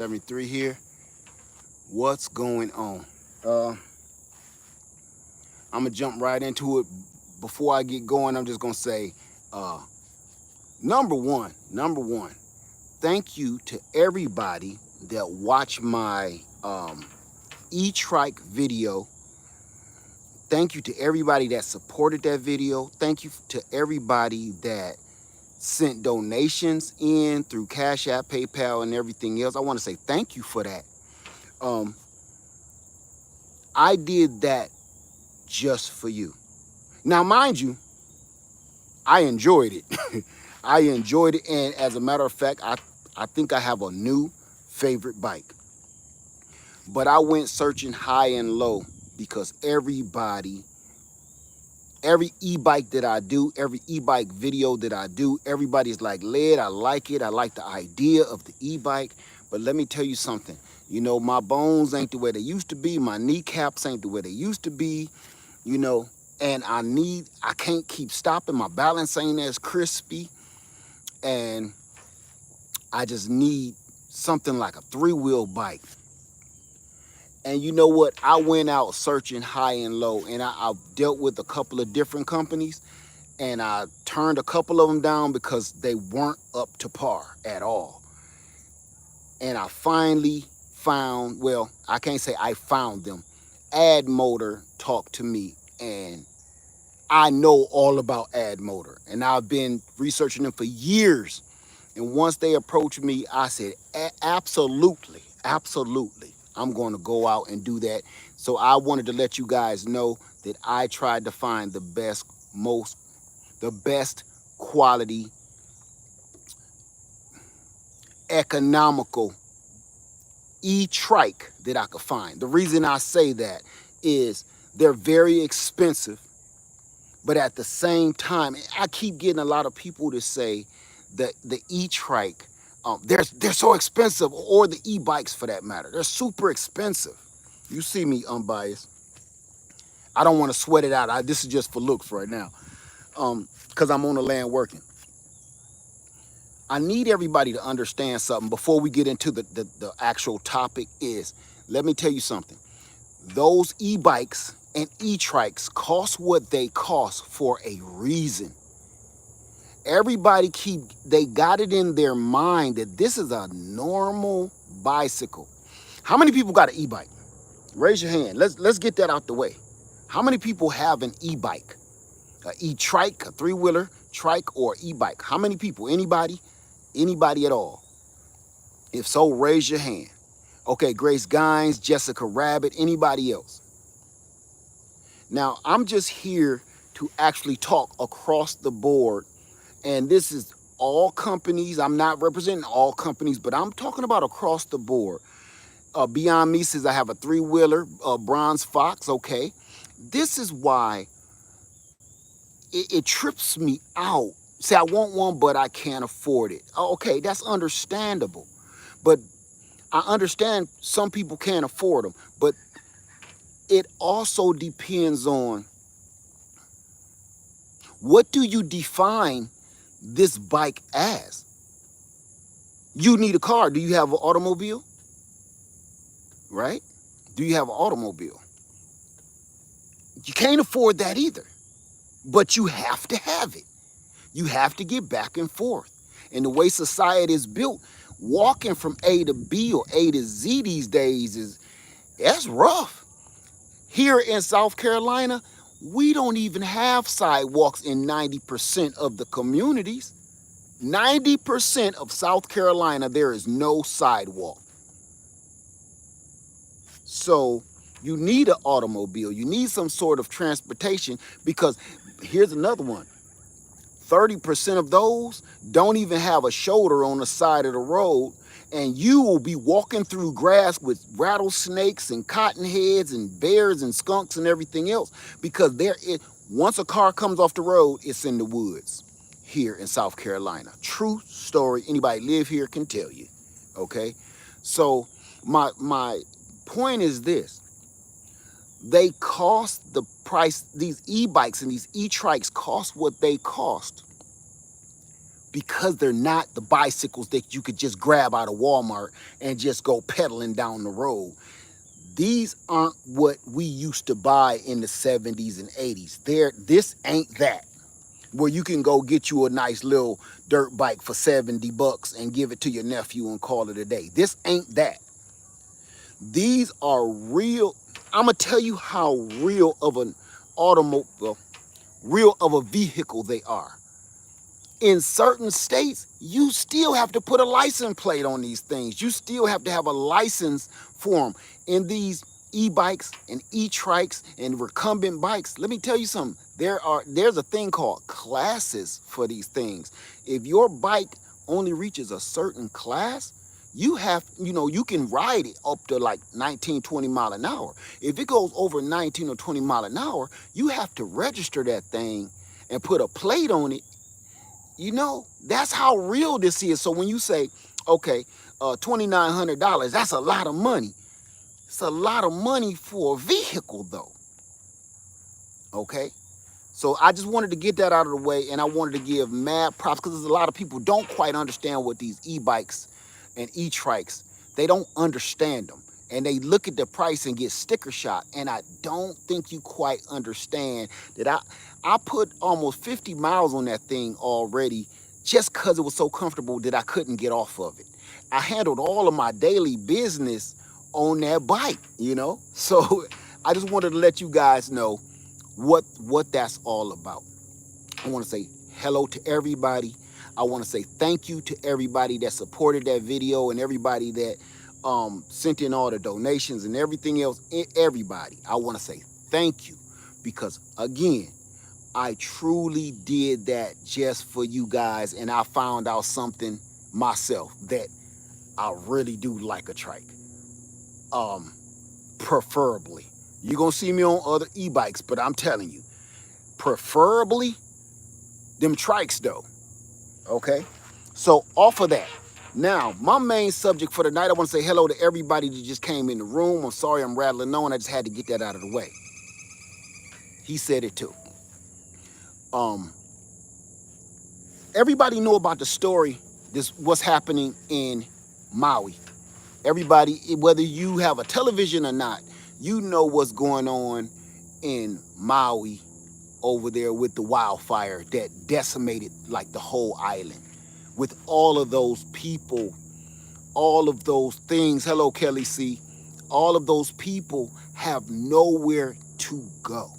73 here. What's going on? I'm gonna jump right into it. Before I get going, I'm just gonna say, uh, number one, thank you to everybody that watched my e-trike video. Thank you to everybody that supported that video. Thank you to everybody that sent donations in through Cash App, PayPal, and everything else. I want to say thank you for that. Um, I did that just for you. Now, mind you, I enjoyed it. I enjoyed it, and as a matter of fact, I think I have a new favorite bike. But I went searching high and low because every e-bike that I do, every e-bike video that I do, everybody's like, Led, I like it. I like the idea of the e-bike. But let me tell you something. You know, my bones ain't the way they used to be. My kneecaps ain't the way they used to be. You know, and I can't keep stopping. My balance ain't as crispy. And I just need something like a three-wheel bike. And you know what? I went out searching high and low, and I've dealt with a couple of different companies, and I turned a couple of them down because they weren't up to par at all. And I finally found, well, I can't say I found them. Ad Motor talked to me, and I know all about Ad Motor, and I've been researching them for years. And once they approached me, I said, absolutely, absolutely, I'm going to go out and do that. So I wanted to let you guys know that I tried to find the best quality, economical e-trike that I could find. The reason I say that is they're very expensive, but at the same time, I keep getting a lot of people to say that the e-trike, they're so expensive, or the e-bikes for that matter. They're super expensive. You see me unbiased. I don't want to sweat it out. This is just for looks right now, because I'm on the land working. I need everybody to understand something before we get into the actual topic is, let me tell you something. Those e-bikes and e-trikes cost what they cost for a reason. Everybody they got it in their mind that this is a normal bicycle. How many people got an e-bike? Raise your hand. Let's get that out the way. How many people have an e-bike? An e-trike, a three-wheeler, trike, or e-bike? How many people? Anybody? Anybody at all? If so, raise your hand. Okay, Grace Gines, Jessica Rabbit, anybody else? Now, I'm just here to actually talk across the board, and this is all companies. I'm not representing all companies, but I'm talking about across the board. Beyond Me says I have a three-wheeler, Bronze Fox, okay. This is why it trips me out. Say, I want one, but I can't afford it. Okay, that's understandable. But I understand some people can't afford them, but it also depends on what do you define this bike as? You need a car. Do you have an automobile? Right? Do you have an automobile? You can't afford that either, but you have to have it. You have to get back and forth. And the way society is built, walking from A to B or A to Z these days that's rough. Here in South Carolina, we don't even have sidewalks in 90% of the communities. 90% of South Carolina, there is no sidewalk. So you need an automobile. You need some sort of transportation, because here's another one. 30% of those don't even have a shoulder on the side of the road, and you will be walking through grass with rattlesnakes and cottonheads and bears and skunks and everything else, because once a car comes off the road, it's in the woods here in South Carolina. True story. Anybody live here can tell you. Okay, so my point is this: they cost the price. These e-bikes and these e-trikes cost what they cost because they're not the bicycles that you could just grab out of Walmart and just go pedaling down the road. These aren't what we used to buy in the 70s and 80s. This ain't that. Where you can go get you a nice little dirt bike for 70 bucks and give it to your nephew and call it a day. This ain't that. These are real. I'm gonna tell you how real of an automobile, real of a vehicle they are. In certain states, you still have to put a license plate on these things. You still have to have a license for them. In these e-bikes and e-trikes and recumbent bikes, let me tell you something. There's a thing called classes for these things. If your bike only reaches a certain class, you can ride it up to like 19, 20 mile an hour. If it goes over 19 or 20 mile an hour, you have to register that thing and put a plate on it. That's how real this is. So when you say, okay, $2,900, that's a lot of money. It's a lot of money for a vehicle though. Okay. So I just wanted to get that out of the way, and I wanted to give mad props because there's a lot of people don't quite understand what these e-bikes and e-trikes, they don't understand them. And they look at the price and get sticker shock. And I don't think you quite understand that I put almost 50 miles on that thing already just because it was so comfortable that I couldn't get off of it. I handled all of my daily business on that bike, So I just wanted to let you guys know what that's all about. I want to say hello to everybody. I want to say thank you to everybody that supported that video and everybody that sent in all the donations and everything else. Everybody, I want to say thank you because, again, I truly did that just for you guys, and I found out something myself that I really do like a trike. Preferably. You're going to see me on other e-bikes, but I'm telling you, preferably them trikes though. Okay? So off of that, now my main subject for tonight, I want to say hello to everybody that just came in the room. I'm sorry I'm rattling on. I just had to get that out of the way. He said it too. Everybody know about the story, what's happening in Maui. Everybody, whether you have a television or not, you know what's going on in Maui over there with the wildfire that decimated like the whole island. With all of those people, all of those things, hello Kelly C, all of those people have nowhere to go.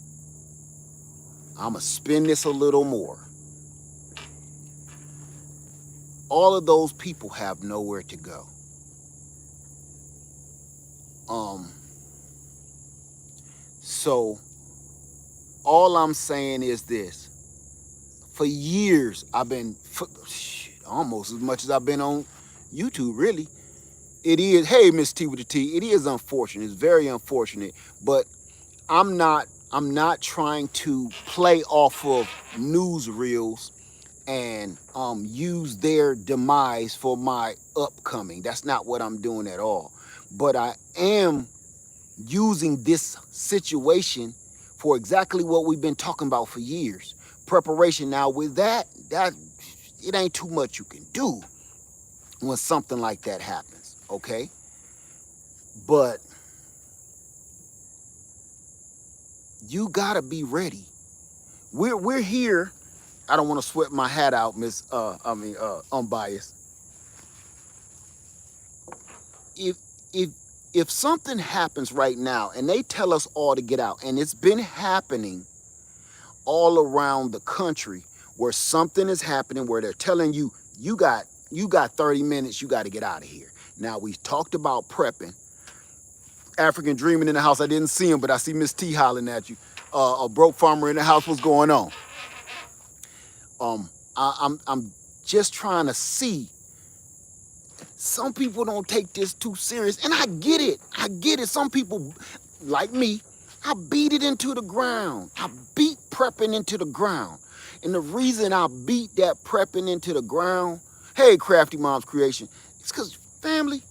I'm gonna spin this a little more. All of those people have nowhere to go. So all I'm saying is this. For years, I've been, almost as much as I've been on YouTube, really. It is, hey, Miss T with the T, it is unfortunate. It's very unfortunate. But I'm not trying to play off of newsreels and use their demise for my upcoming. That's not what I'm doing at all. But I am using this situation for exactly what we've been talking about for years. Preparation. Now with that it ain't too much you can do when something like that happens, okay? But you gotta be ready. We're here. I don't want to sweat my hat out, unbiased. If something happens right now and they tell us all to get out, and it's been happening all around the country where something is happening where they're telling you, you got 30 minutes, you got to get out of here. Now, we talked about prepping. African Dreaming in the house. I didn't see him, but I see Miss T hollering at you. A broke farmer in the house. What's going on? I'm just trying to see. Some people don't take this too serious, and I get it. Some people, like me, I beat it into the ground. I beat prepping into the ground. And the reason I beat that prepping into the ground, hey, Crafty Mom's Creation, it's because, family,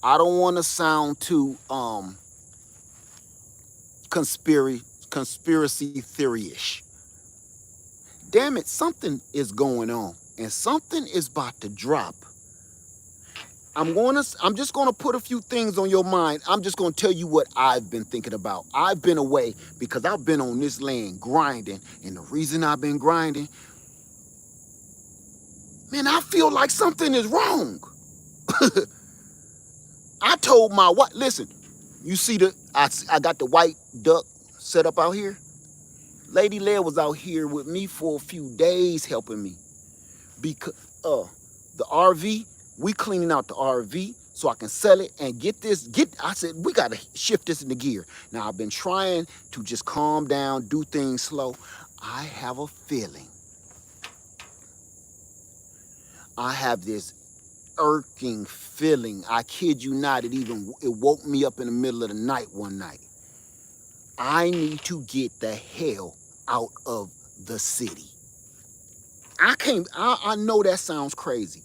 I don't want to sound too conspiracy theory-ish. damn it, something is going on and something is about to drop. I'm just gonna put a few things on your mind. I'm just gonna tell you what I've been thinking about. I've been away because I've been on this land grinding, and the reason I've been grinding, man, I feel like something is wrong. I told my wife, listen, you see I got the white duck set up out here. Lady Leia was out here with me for a few days helping me because the RV, we cleaning out the RV so I can sell it and I said, we got to shift this into gear. Now, I've been trying to just calm down, do things slow. I have a feeling. I have this irking feeling. I kid you not, it woke me up in the middle of the night one night. I need to get the hell out of the city. I know that sounds crazy.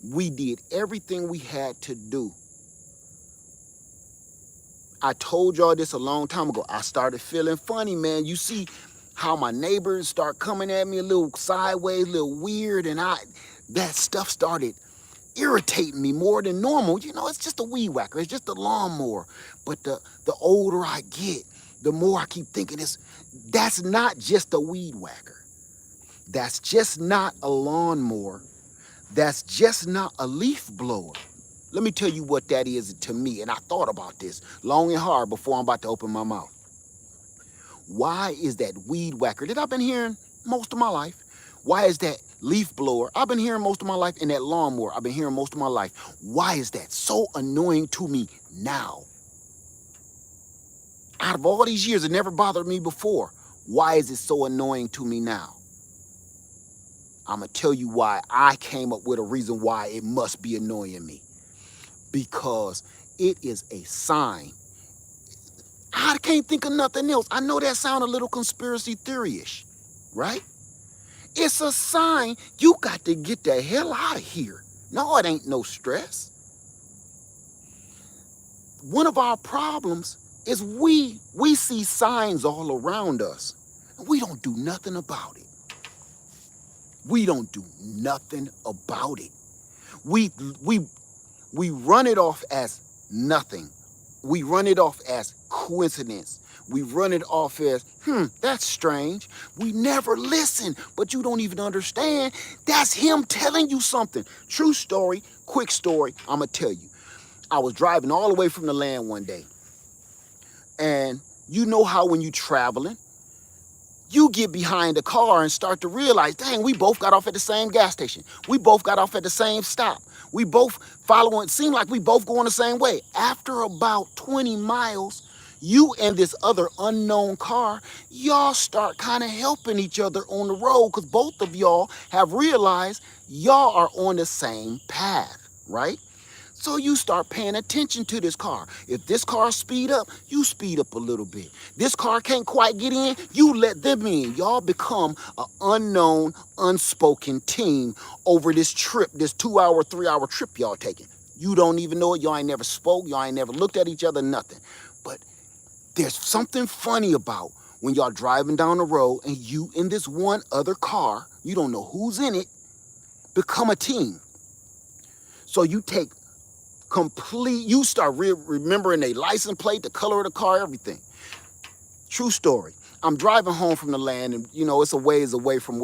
We did everything we had to do. I told y'all this a long time ago. I started feeling funny, man. You see how my neighbors start coming at me a little sideways, a little weird, and that stuff started irritating me more than normal. You know, it's just a weed whacker. It's just a lawnmower. But the older I get, the more I keep thinking that's not just a weed whacker. That's just not a lawnmower. That's just not a leaf blower. Let me tell you what that is to me. And I thought about this long and hard before I'm about to open my mouth. Why is that weed whacker that I've been hearing most of my life? Why is that leaf blower I've been hearing most of my life, and that lawnmower I've been hearing most of my life? Why is that so annoying to me now? Out of all these years, it never bothered me before. Why is it so annoying to me now? I'm going to tell you why. I came up with a reason why it must be annoying me. Because it is a sign. I can't think of nothing else. I know that sounds a little conspiracy theory-ish, right? It's a sign you got to get the hell out of here. No, it ain't no stress. One of our problems is we see signs all around us, and we don't do nothing about it. We don't do nothing about it. We run it off as nothing. We run it off as coincidence. We run it off as, that's strange. We never listen, but you don't even understand. That's him telling you something. True story, quick story, I'm going to tell you. I was driving all the way from the land one day. And you know how when you're traveling, you get behind the car and start to realize, dang, we both got off at the same gas station. We both got off at the same stop. We both it seemed like we both going the same way. After about 20 miles, you and this other unknown car, y'all start kind of helping each other on the road because both of y'all have realized y'all are on the same path, right? So you start paying attention to this car. If this car speed up, you speed up a little bit. This car can't quite get in, you let them in. Y'all become an unknown, unspoken team over this trip, this 2-hour, 3-hour trip y'all taking. You don't even know it. Y'all ain't never spoke. Y'all ain't never looked at each other, nothing. But there's something funny about when y'all driving down the road and you in this one other car, you don't know who's in it, become a team. So you take you start remembering a license plate, the color of the car, everything. True story. I'm driving home from the land, and it's a ways away from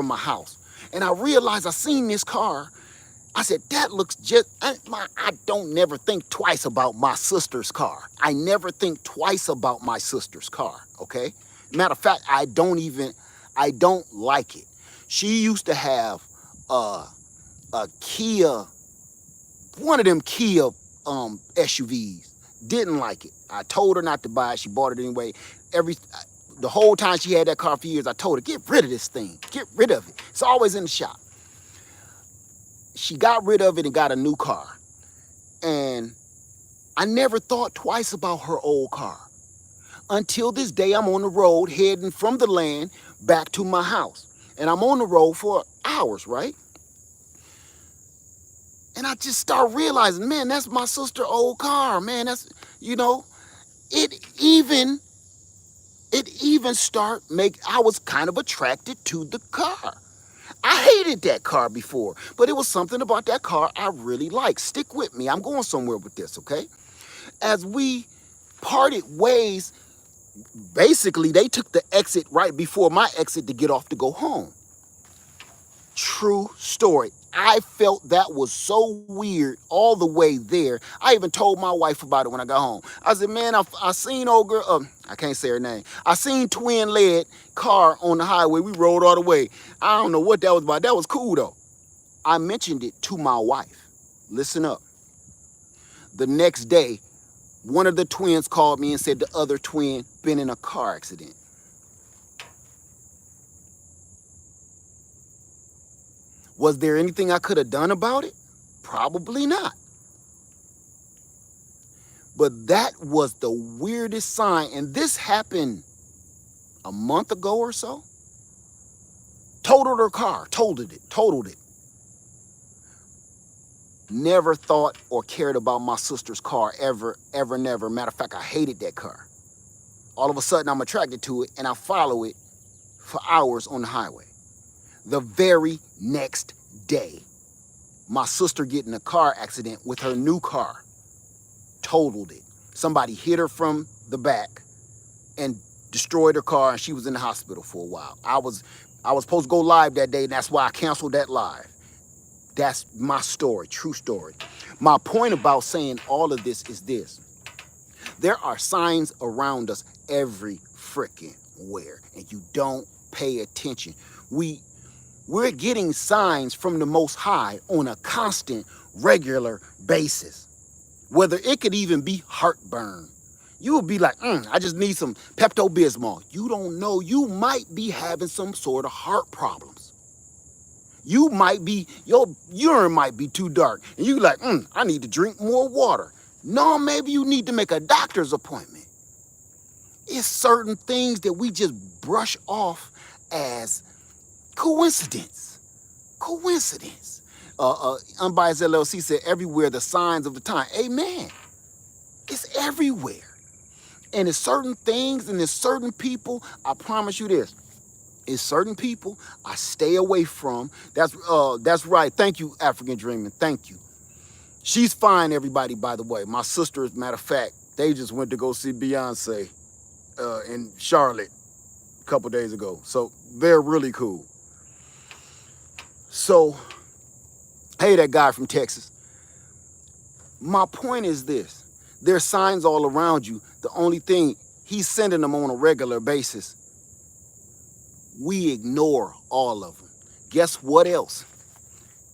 my house. And I realized I seen this car. I said, that looks I don't never think twice about my sister's car. I never think twice about my sister's car, okay? Matter of fact, I don't like it. She used to have a Kia, one of them Kia SUVs. Didn't like it. I told her not to buy it. She bought it anyway. The whole time she had that car for years, I told her, get rid of this thing. Get rid of it. It's always in the shop. She got rid of it and got a new car. And I never thought twice about her old car. Until this day, I'm on the road heading from the land back to my house. And I'm on the road for hours, right? And I just start realizing, man, that's my sister's old car, man. That's, it even It even I was kind of attracted to the car. I hated that car before, but it was something about that car I really liked. Stick with me. I'm going somewhere with this, okay? As we parted ways, basically they took the exit right before my exit to get off to go home. True story. I felt that was so weird all the way there. I even told my wife about it when I got home. I said, man, I seen old girl, I can't say her name. I seen twin lead car on the highway. We rode all the way. I don't know what that was about. That was cool though. I mentioned it to my wife. Listen up. The next day, one of the twins called me and said the other twin been in a car accident. Was there anything I could have done about it? Probably not. But that was the weirdest sign. And this happened a month ago or so. Totaled her car, totaled it. Never thought or cared about my sister's car ever, never. Matter of fact, I hated that car. All of a sudden, I'm attracted to it and I follow it for hours on the highway. The very next day, my sister get in a car accident with her new car. Totaled it. Somebody hit her from the back and destroyed her car, and she was in the hospital for a while. I was supposed to go live that day, and that's why I canceled that live. That's my story, true story. My point about saying all of this is this. There are signs around us every freaking where, and you don't pay attention. We're getting signs from the Most High on a constant, regular basis. Whether it could even be heartburn. You would be like, I just need some Pepto-Bismol. You don't know. You might be having some sort of heart problems. You might be, your urine might be too dark. And you like, I need to drink more water. No, maybe you need to make a doctor's appointment. It's certain things that we just brush off as coincidence. Unbiased LLC said, everywhere the signs of the time. Amen. It's everywhere. And it's certain things and there's certain people, I promise you this, it's certain people I stay away from. That's right. Thank you, African Dreaming. Thank you. She's fine, everybody, by the way. My sister, as a matter of fact, they just went to go see Beyonce in Charlotte a couple days ago. So they're really cool. So, hey, that guy from Texas. My point is this. There's signs all around you. The only thing, he's sending them on a regular basis. We ignore all of them. Guess what else?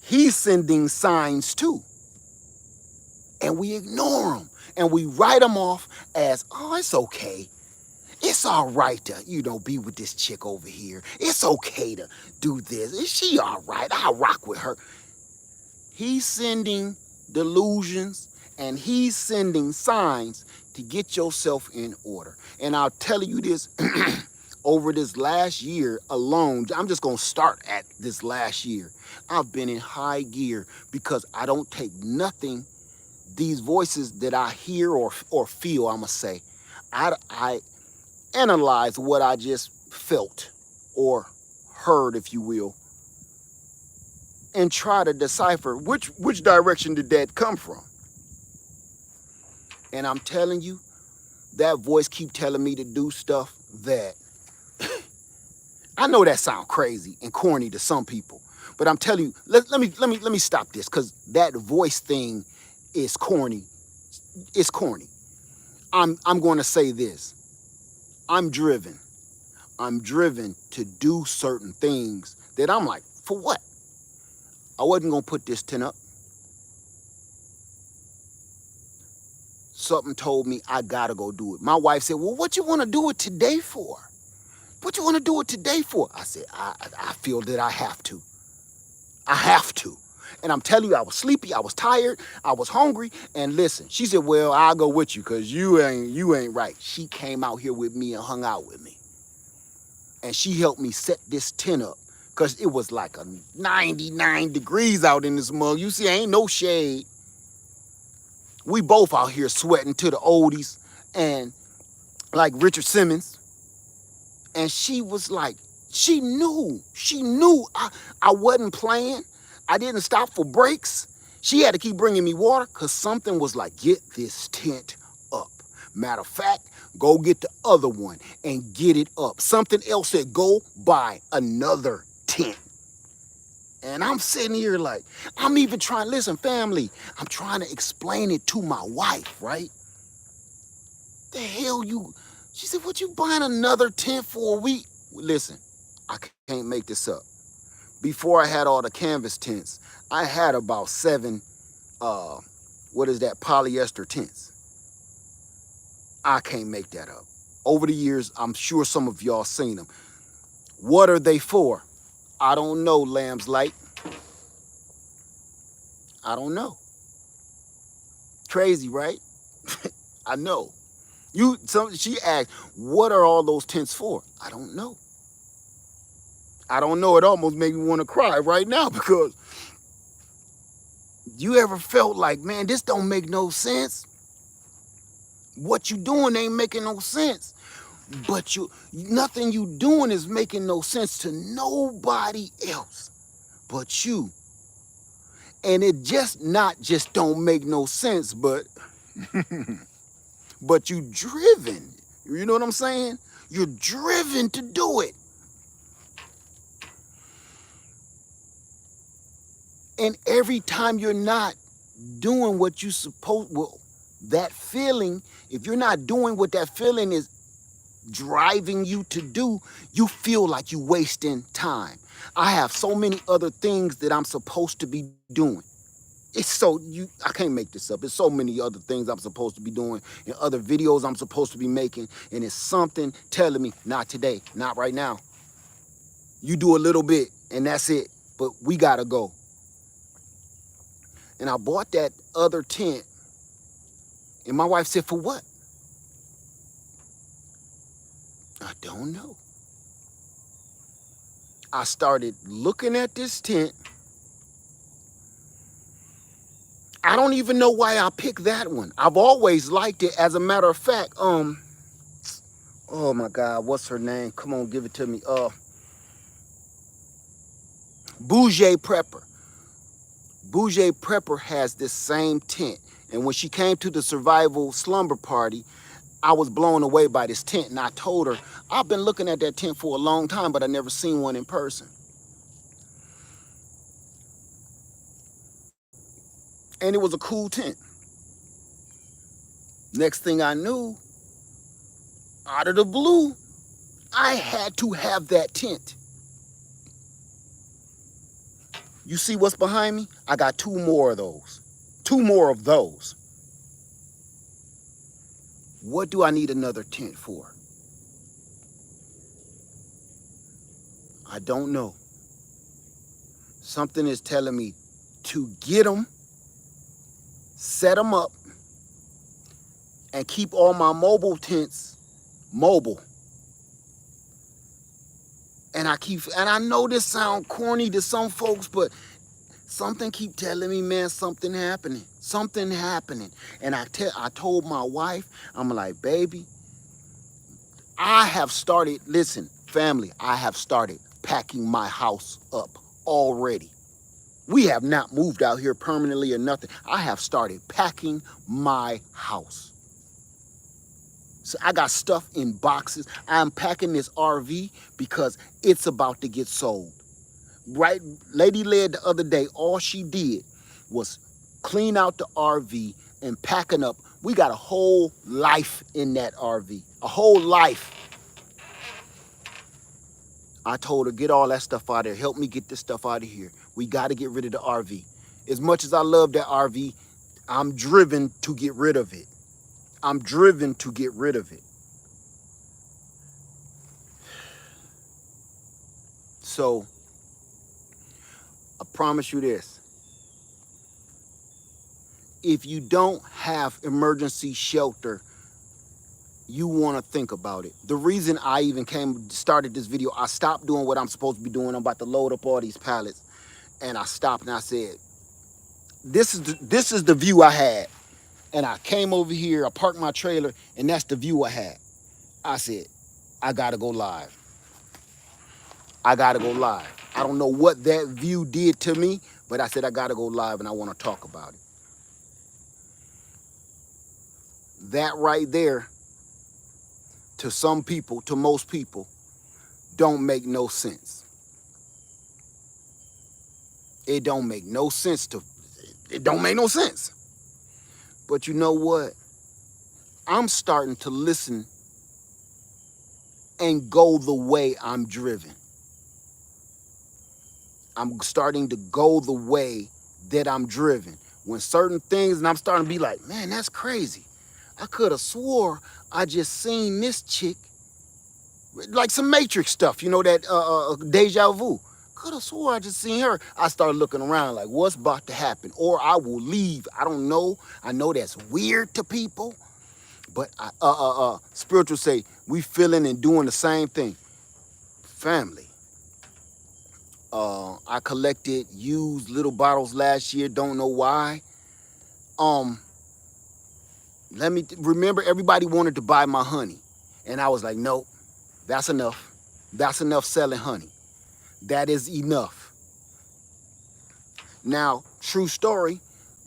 He's sending signs too. And we ignore them. And we write them off as, oh, it's okay. It's all right to, be with this chick over here. It's okay to do this. Is she all right? I'll rock with her. He's sending delusions and he's sending signs to get yourself in order. And I'll tell you this, over this last year alone, I'm just going to start at this last year. I've been in high gear because I don't take nothing, these voices that I hear or feel, I'm going to say. I analyze what I just felt or heard, if you will, and try to decipher which direction did that come from. And I'm telling you, that voice keep telling me to do stuff that I know that sounds crazy and corny to some people, but I'm telling you, let me stop this, because that voice thing is corny. It's corny. I'm going to say this. I'm driven to do certain things that I'm like, for what? I wasn't going to put this tent up. Something told me I got to go do it. My wife said, well, what you want to do it today for? What you want to do it today for? I said, I feel that I have to. I have to. And I'm telling you, I was sleepy, I was tired, I was hungry. And listen, she said, well, I'll go with you because you ain't right. She came out here with me and hung out with me. And she helped me set this tent up because it was like a 99 degrees out in this mug. You see, ain't no shade. We both out here sweating to the oldies. And like Richard Simmons, And she was like, she knew I wasn't playing. I didn't stop for breaks. She had to keep bringing me water because something was like, get this tent up. Matter of fact, go get the other one and get it up. Something else said, go buy another tent. And I'm sitting here like, I'm even trying, listen, family, I'm trying to explain it to my wife, right? The hell you, she said, what you buying another tent for a week? Listen, I can't make this up. Before I had all the canvas tents, I had about 7, what is that, polyester tents. I can't make that up. Over the years, I'm sure some of y'all seen them. What are they for? I don't know, Lamb's Light. I don't know. Crazy, right? I know. She asked, what are all those tents for? I don't know. I don't know. It almost made me want to cry right now because you ever felt like, man, this don't make no sense? What you doing ain't making no sense. But nothing you doing is making no sense to nobody else but you. And it just don't make no sense, but but you driven. You know what I'm saying? You're driven to do it. And every time you're not doing what you supposed, well, that feeling, if you're not doing what that feeling is driving you to do, you feel like you wasting time. I have so many other things that I'm supposed to be doing. I can't make this up. There's so many other things I'm supposed to be doing and other videos I'm supposed to be making. And it's something telling me, not today, not right now. You do a little bit and that's it. But we gotta go. And I bought that other tent. And my wife said, for what? I don't know. I started looking at this tent. I don't even know why I picked that one. I've always liked it. As a matter of fact, oh my God, what's her name? Come on, give it to me. Bougie Prepper. Bougie Prepper has this same tent. And when she came to the survival slumber party, I was blown away by this tent. And I told her, I've been looking at that tent for a long time, but I never seen one in person. And it was a cool tent. Next thing I knew, out of the blue, I had to have that tent. You see what's behind me? I got 2 more of those. 2 more of those. What do I need another tent for? I don't know. Something is telling me to get them, set them up, and keep all my mobile tents mobile. And I know this sounds corny to some folks, but something keep telling me, man, something happening. Something happening. And I told my wife, I'm like, baby, I have started, listen, family, I have started packing my house up already. We have not moved out here permanently or nothing. I have started packing my house. So I got stuff in boxes. I'm packing this RV because it's about to get sold. Right? Lady Led the other day, all she did was clean out the RV and packing up. We got a whole life in that RV. A whole life. I told her, get all that stuff out of there. Help me get this stuff out of here. We got to get rid of the RV. As much as I love that RV, I'm driven to get rid of it. I'm driven to get rid of it. So, I promise you this. If you don't have emergency shelter, you want to think about it. The reason I even started this video, I stopped doing what I'm supposed to be doing. I'm about to load up all these pallets. And I stopped and I said, this is the view I had. And I came over here, I parked my trailer, and that's the view I had. I said, I gotta go live. I gotta go live. I don't know what that view did to me, but I said I gotta go live and I want to talk about it. That right there, to some people, to most people, don't make no sense. It don't make no sense it don't make no sense. But you know what? I'm starting to listen and go the way I'm driven. I'm starting to go the way that I'm driven. When certain things, and I'm starting to be like, man, that's crazy. I could have swore I just seen this chick, like some Matrix stuff, you know, that deja vu. Could have swore I just seen her. I started looking around like, what's about to happen? Or I will leave. I don't know. I know that's weird to people, but spiritual say we feeling and doing the same thing. Family. I collected used little bottles last year. Don't know why. Let me remember. Everybody wanted to buy my honey, and I was like, nope, that's enough. That's enough selling honey. That is enough. Now, true story.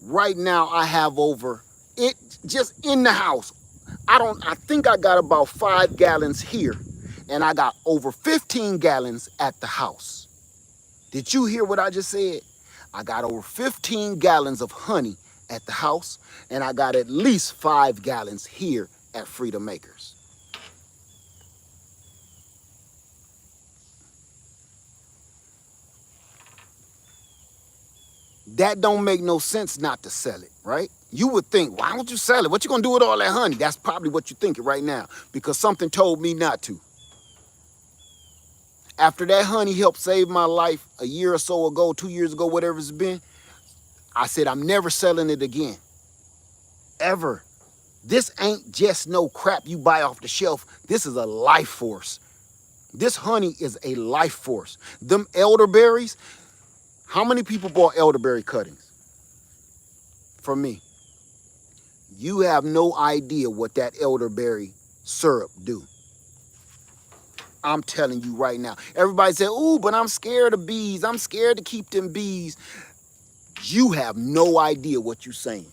Right now, I have over it just in the house. I think I got about 5 gallons here, and I got over 15 gallons at the house. Did you hear what I just said? I got over 15 gallons of honey at the house, and I got at least 5 gallons here at Freedom Makers. That don't make no sense not to sell it, right? You would think, why don't you sell it? What you gonna do with all that honey? That's probably what you're thinking right now, because something told me not to. After that honey helped save my life a year or so ago, 2 years ago, whatever it's been, I said, I'm never selling it again. Ever. This ain't just no crap you buy off the shelf. This is a life force. This honey is a life force. Them elderberries, how many people bought elderberry cuttings from me? You have no idea what that elderberry syrup do. I'm telling you right now. Everybody said, ooh, but I'm scared of bees. I'm scared to keep them bees. You have no idea what you're saying.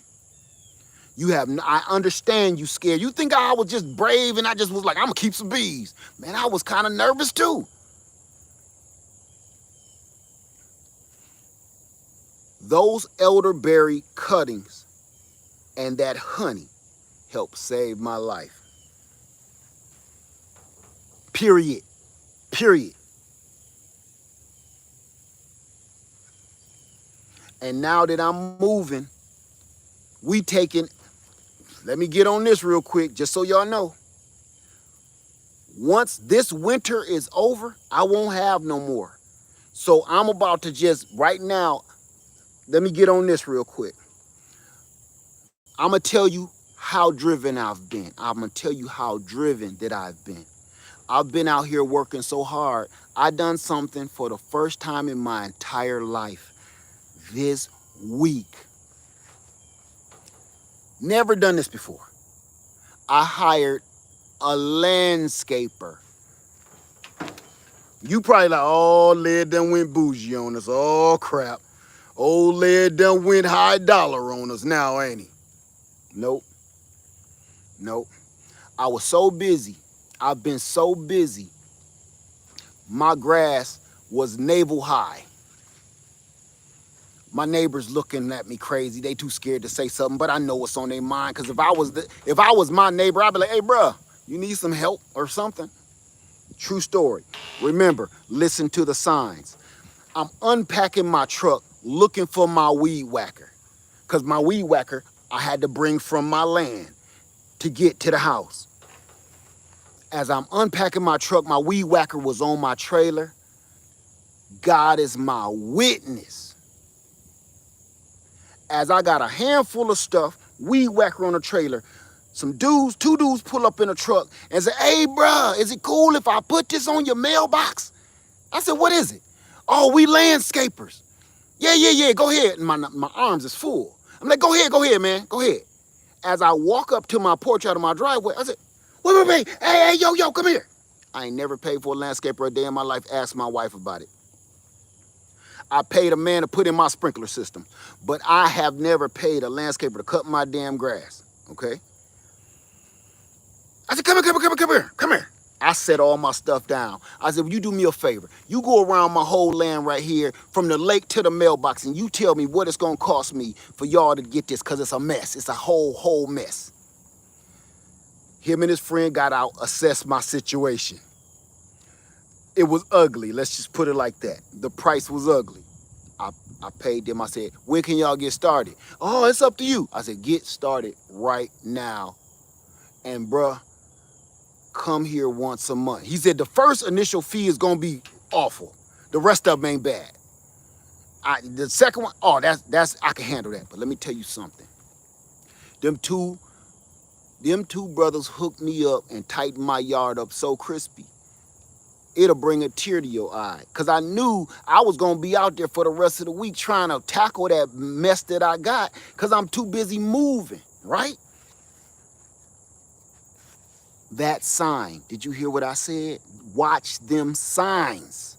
I understand you scared. You think I was just brave and I just was like, I'm gonna keep some bees. Man, I was kind of nervous too. Those elderberry cuttings and that honey helped save my life. Period. Period. And now that I'm moving, let me get on this real quick, just so y'all know. Once this winter is over, I won't have no more. So I'm about to just, right now, let me get on this real quick. I'm going to tell you how driven I've been. I'm going to tell you how driven that I've been. I've been out here working so hard. I done something for the first time in my entire life this week. Never done this before. I hired a landscaper. You probably like, oh, Led done went bougie on us. Oh, crap. Old Led done went high dollar on us now, ain't he? Nope. Nope. I was so busy. I've been so busy. My grass was navel high. My neighbors looking at me crazy. They too scared to say something, but I know what's on their mind. Because if I was my neighbor, I'd be like, hey, bruh, you need some help or something? True story. Remember, listen to the signs. I'm unpacking my truck looking for my weed whacker. Because my weed whacker, I had to bring from my land to get to the house. As I'm unpacking my truck, my weed whacker was on my trailer. God is my witness. As I got a handful of stuff, weed whacker on a trailer, two dudes pull up in a truck and say, hey, bruh, is it cool if I put this on your mailbox? I said, what is it? Oh, we landscapers. Yeah, go ahead. And my arms is full. I'm like, go ahead, man, go ahead. As I walk up to my porch out of my driveway, I said, wait, hey, yo, come here. I ain't never paid for a landscaper a day in my life. Ask my wife about it. I paid a man to put in my sprinkler system, but I have never paid a landscaper to cut my damn grass, okay? I said, come here, come here, come here, come here, come here. I set all my stuff down. I said, will you do me a favor? You go around my whole land right here from the lake to the mailbox and you tell me what it's gonna cost me for y'all to get this, because it's a mess. It's a whole mess. Him and his friend got out, assessed my situation. It was ugly. Let's just put it like that. The price was ugly. I paid them. I said, when can y'all get started? Oh, it's up to you. I said, get started right now. And bruh, come here once a month. He said the first initial fee is gonna be awful. The rest of them ain't bad. The second one, oh, that's I can handle that. But let me tell you something. Them two brothers hooked me up and tightened my yard up so crispy. It'll bring a tear to your eye. Because I knew I was going to be out there for the rest of the week trying to tackle that mess that I got because I'm too busy moving, right? That sign, did you hear what I said? Watch them signs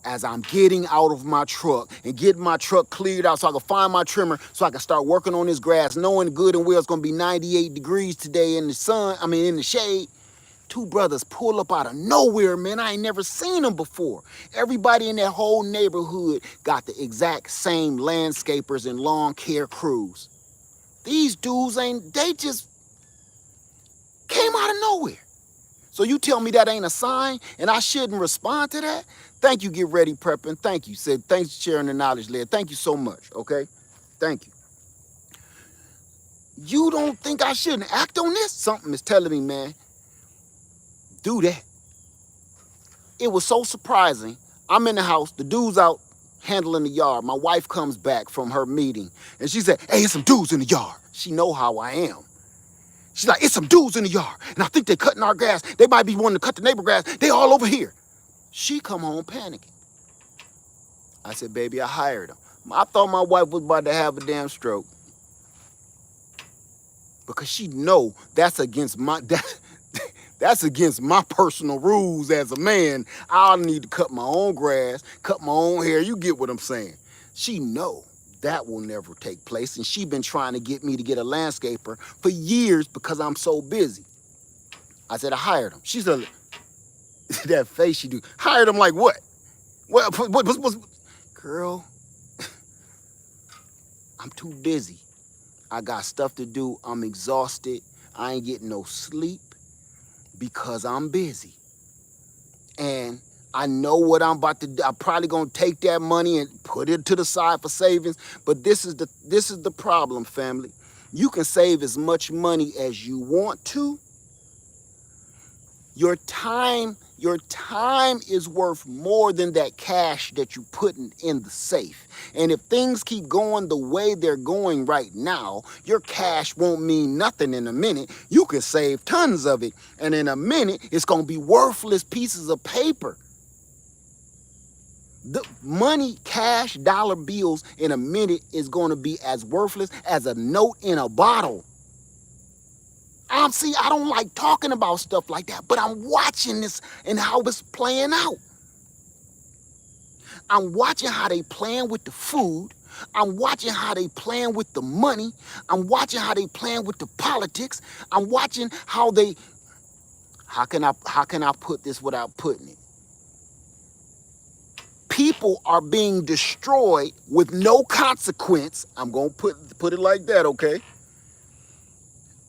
as I'm getting out of my truck and getting my truck cleared out so I can find my trimmer so I can start working on this grass, knowing good and well it's going to be 98 degrees today in the sun, in the shade. Two brothers pull up out of nowhere, man. I ain't never seen them before. Everybody in that whole neighborhood got the exact same landscapers and lawn care crews. These dudes they just came out of nowhere. So you tell me that ain't a sign and I shouldn't respond to that? Thank you, Get Ready Prepping. Thank you. Said thanks for sharing the knowledge, Led. Thank you so much, okay? Thank you. You don't think I shouldn't act on this? Something is telling me, man, do that. It was so surprising. I'm in the house, the dude's out handling the yard. My wife comes back from her meeting and she said, hey, it's some dudes in the yard. She know how I am. She's like, it's some dudes in the yard and I think they're cutting our grass. They might be wanting to cut the neighbor grass. They all over here. She come home panicking. I said, baby, I hired them. I thought my wife was about to have a damn stroke because she know that's against my that's against my personal rules as a man. I'll need to cut my own grass, cut my own hair. You get what I'm saying? She know that will never take place, and she been trying to get me to get a landscaper for years because I'm so busy. I said I hired him. She said, that face she do. Hired him like what? What? Girl, I'm too busy. I got stuff to do. I'm exhausted. I ain't getting no sleep because I'm busy. And I know what I'm about to do. I'm probably gonna take that money and put it to the side for savings. But this is the problem, family. You can save as much money as you want to. Your time is worth more than that cash that you putting in the safe. And if things keep going the way they're going right now, your cash won't mean nothing in a minute. You can save tons of it, and in a minute, it's gonna be worthless pieces of paper. The money, cash, dollar bills in a minute is gonna be as worthless as a note in a bottle. See, I don't like talking about stuff like that, but I'm watching this and how it's playing out. I'm watching how they playing with the food. I'm watching how they playing with the money. I'm watching how they playing with the politics. I'm watching how can I put this without putting it? People are being destroyed with no consequence. I'm gonna put it like that, okay?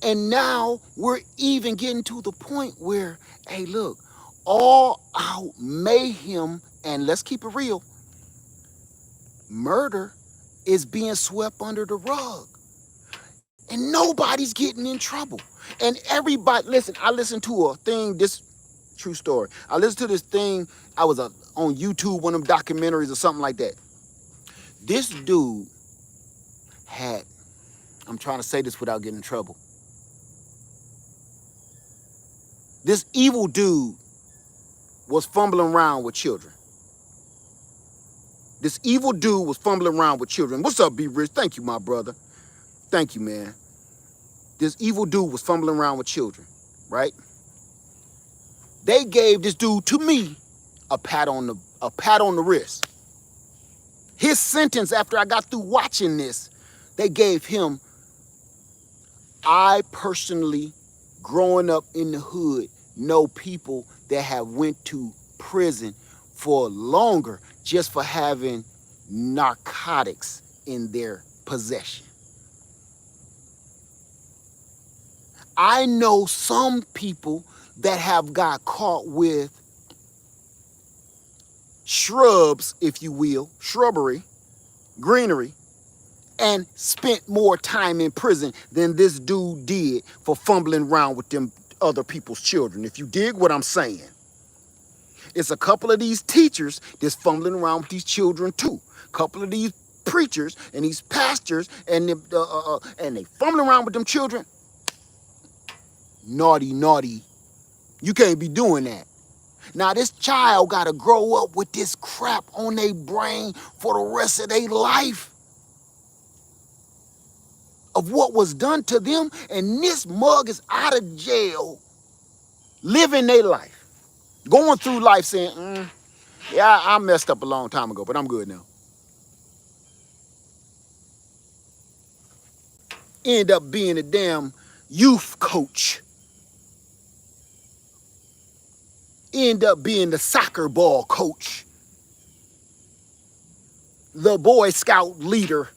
And now we're even getting to the point where, hey, look, all out mayhem, and let's keep it real, murder is being swept under the rug. And nobody's getting in trouble. And everybody, listen, I listened to a thing, this true story. I listened to this thing, I was on YouTube, one of them documentaries or something like that. This dude had, I'm trying to say this without getting in trouble. This evil dude was fumbling around with children. This evil dude was fumbling around with children. What's up, B Rich? Thank you, my brother. Thank you, man. This evil dude was fumbling around with children, right? They gave this dude, to me, a pat on the wrist. His sentence after I got through watching this, they gave him, I personally, growing up in the hood, know people that have went to prison for longer just for having narcotics in their possession. I know some people that have got caught with shrubs, if you will, shrubbery, greenery, and spent more time in prison than this dude did for fumbling around with them other people's children. If you dig what I'm saying. It's a couple of these teachers that's fumbling around with these children too. A couple of these preachers and these pastors and they fumbling around with them children. Naughty, naughty. You can't be doing that. Now this child got to grow up with this crap on their brain for the rest of their life of what was done to them, and this mug is out of jail, living their life, going through life saying, yeah, I messed up a long time ago, but I'm good now. End up being a damn youth coach. End up being the soccer ball coach, the Boy Scout leader.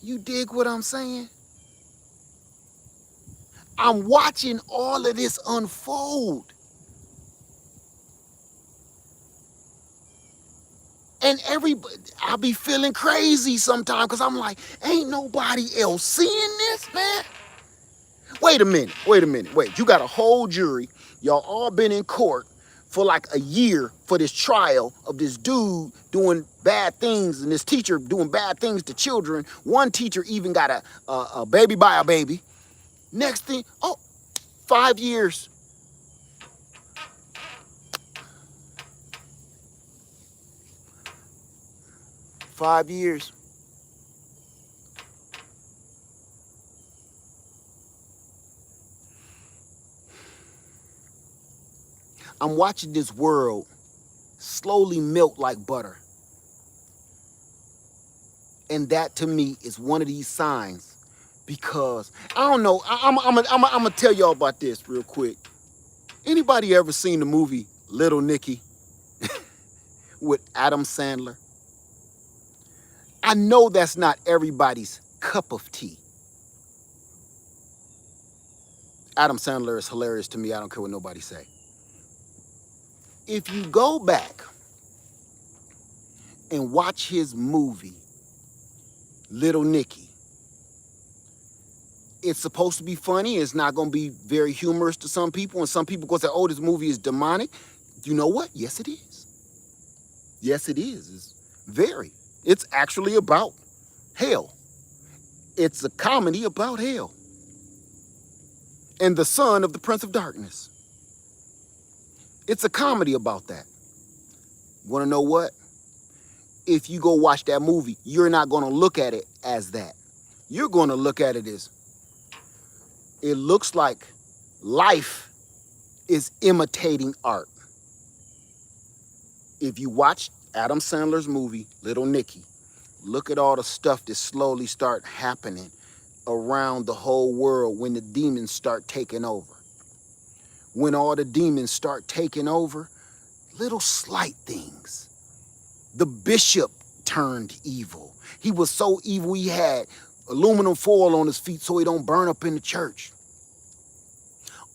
You dig what I'm saying? I'm watching all of this unfold. And everybody, I'll be feeling crazy sometimes because I'm like, ain't nobody else seeing this, man. Wait a minute. Wait, you got a whole jury. Y'all all been in court for like a year for this trial of this dude doing bad things and this teacher doing bad things to children. One teacher even got a baby by a baby. Next thing, 5 years. Five years. I'm watching this world slowly melt like butter. And that to me is one of these signs, because I don't know, I'm gonna tell y'all about this real quick. Anybody ever seen the movie Little Nicky with Adam Sandler? I know that's not everybody's cup of tea. Adam Sandler is hilarious to me. I don't care what nobody say. If you go back and watch his movie, Little Nicky, it's supposed to be funny. It's not going to be very humorous to some people. And some people go say, oh, this movie is demonic. You know what? Yes, it is. Yes, it is. It's very. It's actually about hell. It's a comedy about hell and the son of the Prince of Darkness. It's a comedy about that. Want to know what? If you go watch that movie, you're not going to look at it as that. You're going to look at it as, it looks like life is imitating art. If you watch Adam Sandler's movie, Little Nicky, look at all the stuff that slowly start happening around the whole world when the demons start taking over. When all the demons start taking over, little slight things. The bishop turned evil. He was so evil he had aluminum foil on his feet so he don't burn up in the church.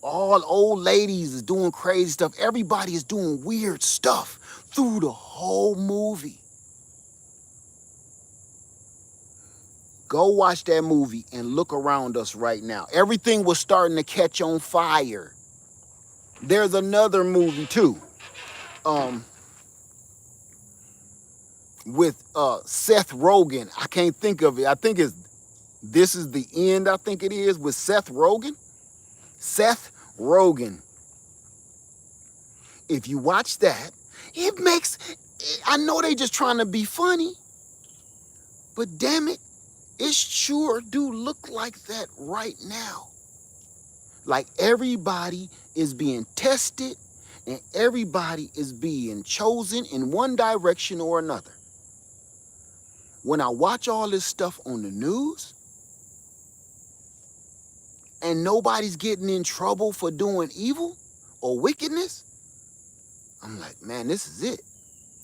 All old ladies is doing crazy stuff. Everybody is doing weird stuff through the whole movie. Go watch that movie and look around us right now. Everything was starting to catch on fire. There's another movie too, with Seth Rogen. I can't think of it. I think it's This Is the End, I think it is, with Seth Rogen. Seth Rogen. If you watch that, it makes, I know they just trying to be funny, but damn it, it sure do look like that right now. Like everybody is being tested and everybody is being chosen in one direction or another. When I watch all this stuff on the news and nobody's getting in trouble for doing evil or wickedness, I'm like, man, this is it.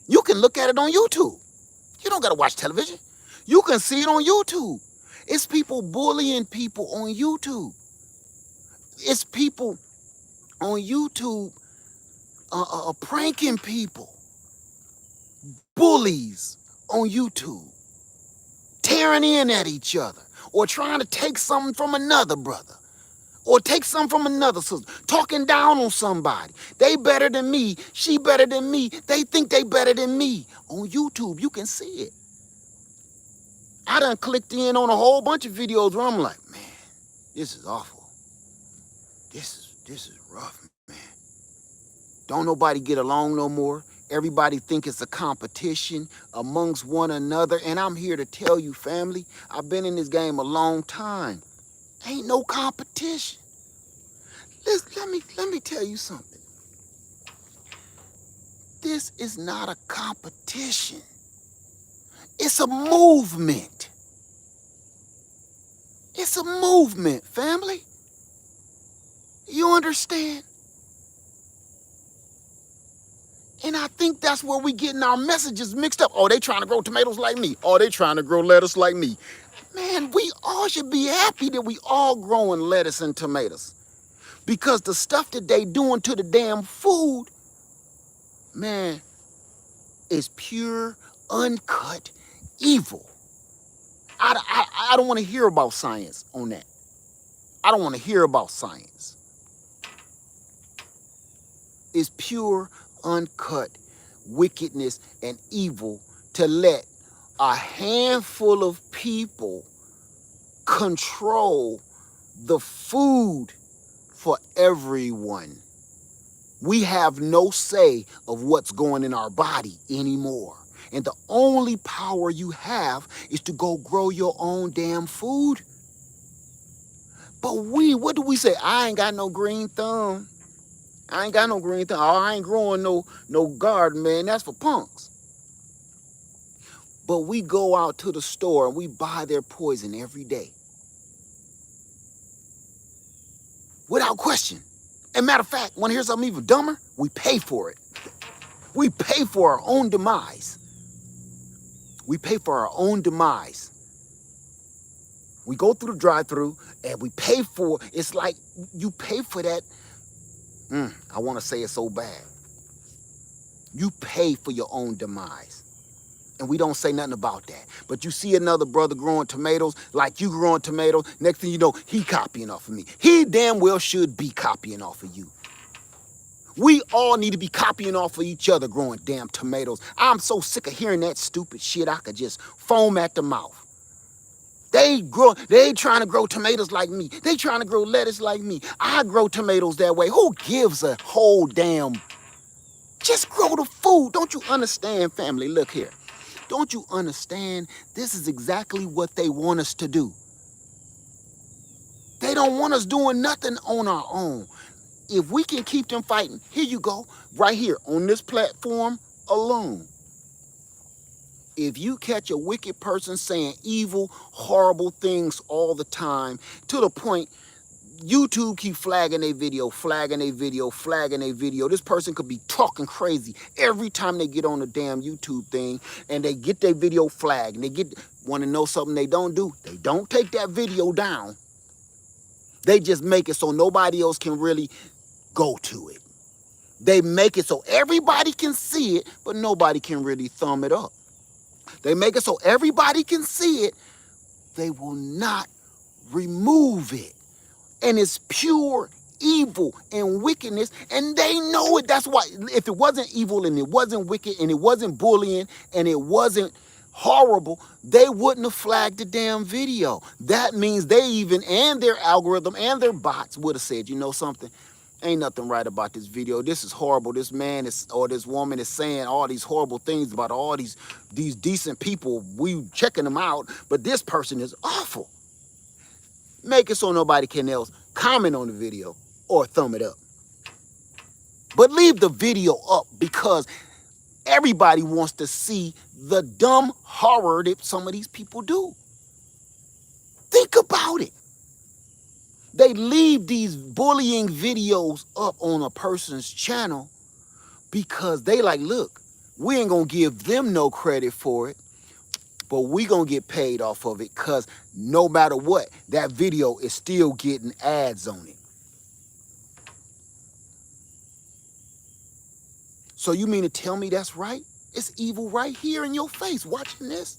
You can look at it on YouTube. You don't gotta watch television. You can see it on YouTube. It's people bullying people on YouTube. It's people on YouTube pranking people. Bullies on YouTube. Tearing in at each other. Or trying to take something from another brother. Or take something from another sister. Talking down on somebody. They better than me. She better than me. They think they better than me. On YouTube, you can see it. I done clicked in on a whole bunch of videos where I'm like, man, this is awful. This is rough, man. Don't nobody get along no more. Everybody think it's a competition amongst one another. And I'm here to tell you, family, I've been in this game a long time. Ain't no competition. Let me tell you something. This is not a competition. It's a movement. It's a movement, family. You understand? And I think that's where we getting our messages mixed up. Oh, they trying to grow tomatoes like me. Oh, they trying to grow lettuce like me. Man, we all should be happy that we all growing lettuce and tomatoes. Because the stuff that they doing to the damn food, man, is pure, uncut evil. I don't want to hear about science on that. I don't want to hear about science. It's pure, uncut wickedness and evil to let a handful of people control the food for everyone. We have no say of what's going in our body anymore. And the only power you have is to go grow your own damn food. But what do we say? I ain't got no green thumb. I ain't got no green thumb. Oh, I ain't growing no garden, man. That's for punks. But we go out to the store and we buy their poison every day. Without question. And matter of fact, want to hear something even dumber? We pay for it. We pay for our own demise. We pay for our own demise. We go through the drive-thru and we pay for, it's like you pay for that. I want to say it so bad. You pay for your own demise. And we don't say nothing about that. But you see another brother growing tomatoes like you growing tomatoes. Next thing you know, he copying off of me. He damn well should be copying off of you. We all need to be copying off of each other growing damn tomatoes. I'm so sick of hearing that stupid shit I could just foam at the mouth. They trying to grow tomatoes like me. They trying to grow lettuce like me. I grow tomatoes that way. Who gives a whole damn... Just grow the food. Don't you understand, family? Look here. Don't you understand? This is exactly what they want us to do. They don't want us doing nothing on our own. If we can keep them fighting, here you go, right here on this platform alone. If you catch a wicked person saying evil, horrible things all the time, to the point YouTube keep flagging a video, flagging a video, flagging a video. This person could be talking crazy every time they get on the damn YouTube thing and they get their video flagged. And they want to know something they don't do. They don't take that video down. They just make it so nobody else can really go to it. They make it so everybody can see it, but nobody can really thumb it up. They make it so everybody can see it. They will not remove it. And it's pure evil and wickedness, and they know it. That's why if it wasn't evil and it wasn't wicked and it wasn't bullying and it wasn't horrible, they wouldn't have flagged the damn video. That means they even, and their algorithm and their bots would have said, you know something? Ain't nothing right about this video. This is horrible. This man is, or this woman is saying all these horrible things about all these decent people. We checking them out, but this person is awful. Make it so nobody can else comment on the video, or thumb it up. But leave the video up because everybody wants to see the dumb horror that some of these people do. Think about it. They leave these bullying videos up on a person's channel because they like, look, we ain't gonna give them no credit for it, but we gonna get paid off of it because no matter what, that video is still getting ads on it. So you mean to tell me that's right? It's evil right here in your face watching this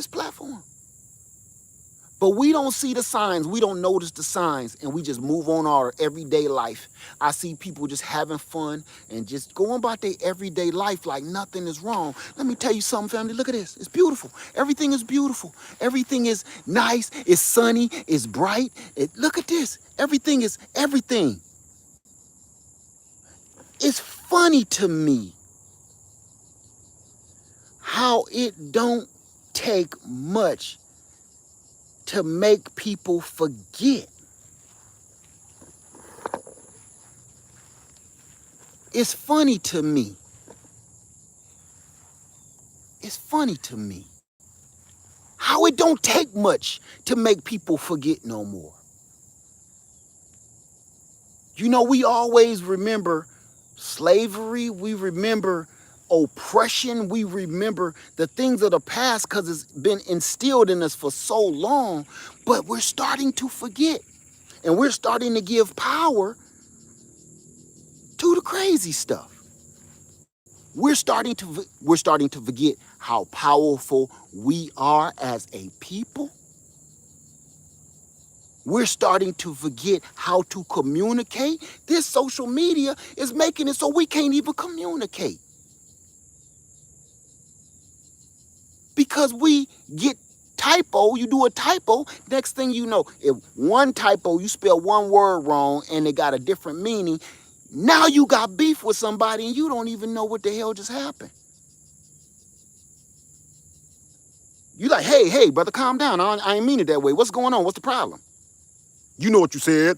platform. But we don't see the signs. We don't notice the signs, and we just move on our everyday life. I see people just having fun and just going about their everyday life like nothing is wrong. Let me tell you something, family. Look at this. It's beautiful. Everything is beautiful. Everything is nice. It's sunny. It's bright. Look at this. Everything is everything. It's funny to me how it don't take much to make people forget. It's funny to me. It's funny to me how it don't take much to make people forget no more. You know, we always remember slavery, we remember oppression, we remember the things of the past because it's been instilled in us for so long, but we're starting to forget, and we're starting to give power to the crazy stuff. We're starting to forget how powerful we are as a people. We're starting to forget how to communicate. This social media is making it so we can't even communicate. Because we get typo, you do a typo, next thing you know, if one typo, you spell one word wrong and it got a different meaning, now you got beef with somebody and you don't even know what the hell just happened. You like, hey, brother, calm down. I ain't mean it that way. What's going on? What's the problem? You know what you said.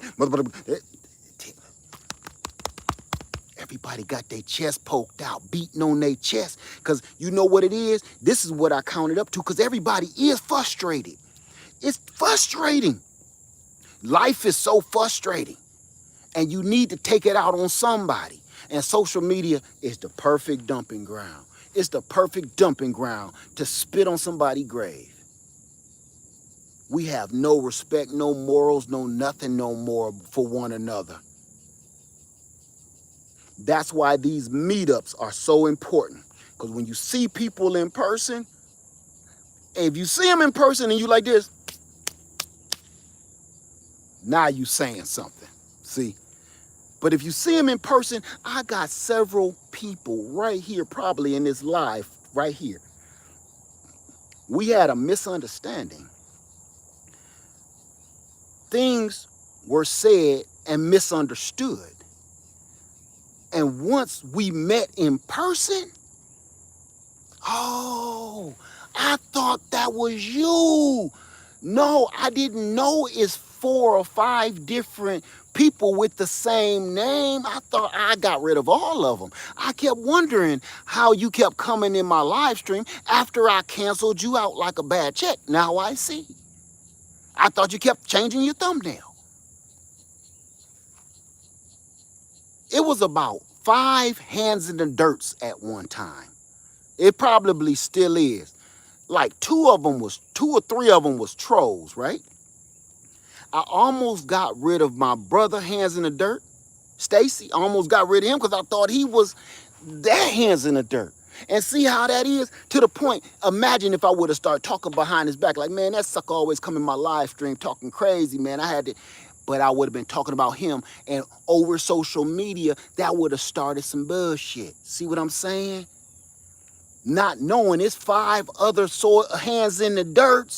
Everybody got their chest poked out, beating on their chest. Because you know what it is? This is what I counted up to, because everybody is frustrated. It's frustrating. Life is so frustrating. And you need to take it out on somebody. And social media is the perfect dumping ground. It's the perfect dumping ground to spit on somebody's grave. We have no respect, no morals, no nothing no more for one another. That's why these meetups are so important. Because when you see people in person, if you see them in person and you like this, now you saying something. See? But if you see them in person, I got several people right here, probably in this live, right here. We had a misunderstanding. Things were said and misunderstood. And once we met in person, oh, I thought that was you. No, I didn't know it's 4 or 5 different people with the same name. I thought I got rid of all of them. I kept wondering how you kept coming in my live stream after I canceled you out like a bad check. Now I see. I thought you kept changing your thumbnail. It was about 5 hands in the dirts at one time. It probably still is. Like 2 or 3 of them was trolls, right? I almost got rid of my brother hands in the dirt, Stacy. I almost got rid of him because I thought he was that hands in the dirt. And see how that is? To the point, imagine if I would have started talking behind his back, like, man, that sucker always come in my live stream talking crazy, man. But I would have been talking about him, and over social media, that would have started some bullshit. See what I'm saying? Not knowing it's 5 other hands in the dirt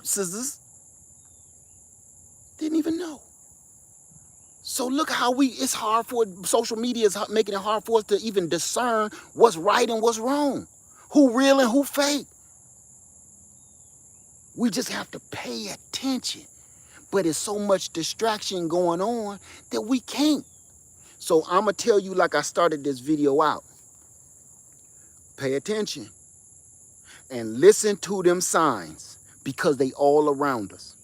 scissors. Didn't even know. So look how it's hard for social media is making it hard for us to even discern what's right and what's wrong, who real and who fake. We just have to pay attention. But it's so much distraction going on that we can't. So I'm going to tell you like I started this video out. Pay attention and listen to them signs because they all around us.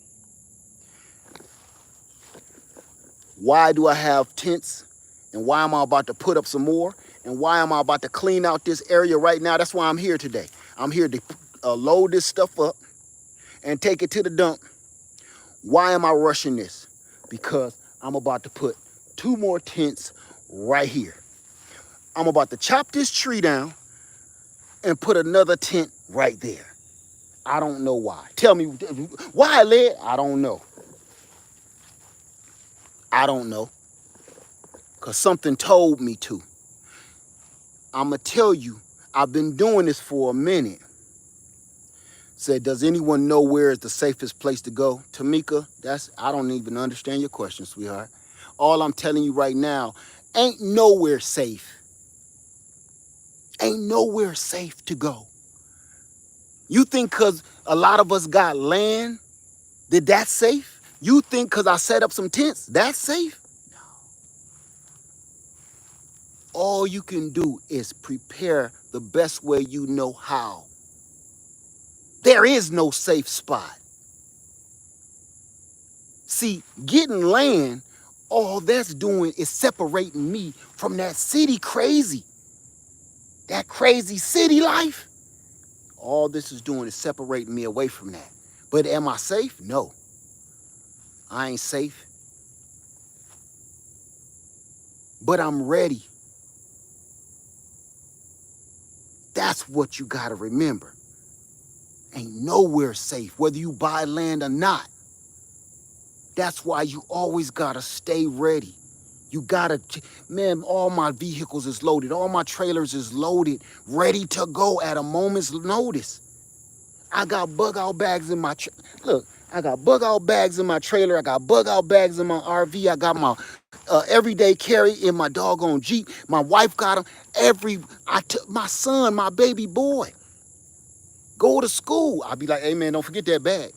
Why do I have tents? And why am I about to put up some more? And why am I about to clean out this area right now? That's why I'm here today. I'm here to load this stuff up and take it to the dump. Why am I rushing this? Because I'm about to put 2 more tents right here. I'm about to chop this tree down and put another tent right there. I don't know why. Tell me why, Led? I don't know. I don't know. Because something told me to. I'm going to tell you, I've been doing this for a minute. Said, does anyone know where is the safest place to go? Tamika, I don't even understand your question, sweetheart. All I'm telling you right now, ain't nowhere safe. Ain't nowhere safe to go. You think because a lot of us got land, that that's safe? You think because I set up some tents, that's safe? No. All you can do is prepare the best way you know how. There is no safe spot. See, getting land, all that's doing is separating me from that city crazy. That crazy city life. All this is doing is separating me away from that. But am I safe? No. I ain't safe. But I'm ready. That's what you gotta remember. Ain't nowhere safe, whether you buy land or not. That's why you always gotta stay ready. You gotta, man, all my vehicles is loaded. All my trailers is loaded, ready to go at a moment's notice. I got bug out bags in my, look, I got bug out bags in my trailer. I got bug out bags in my RV. I got my everyday carry in my doggone Jeep. My wife got them. I took my son, my baby boy, go to school. I'll be like, hey man, don't forget that bag.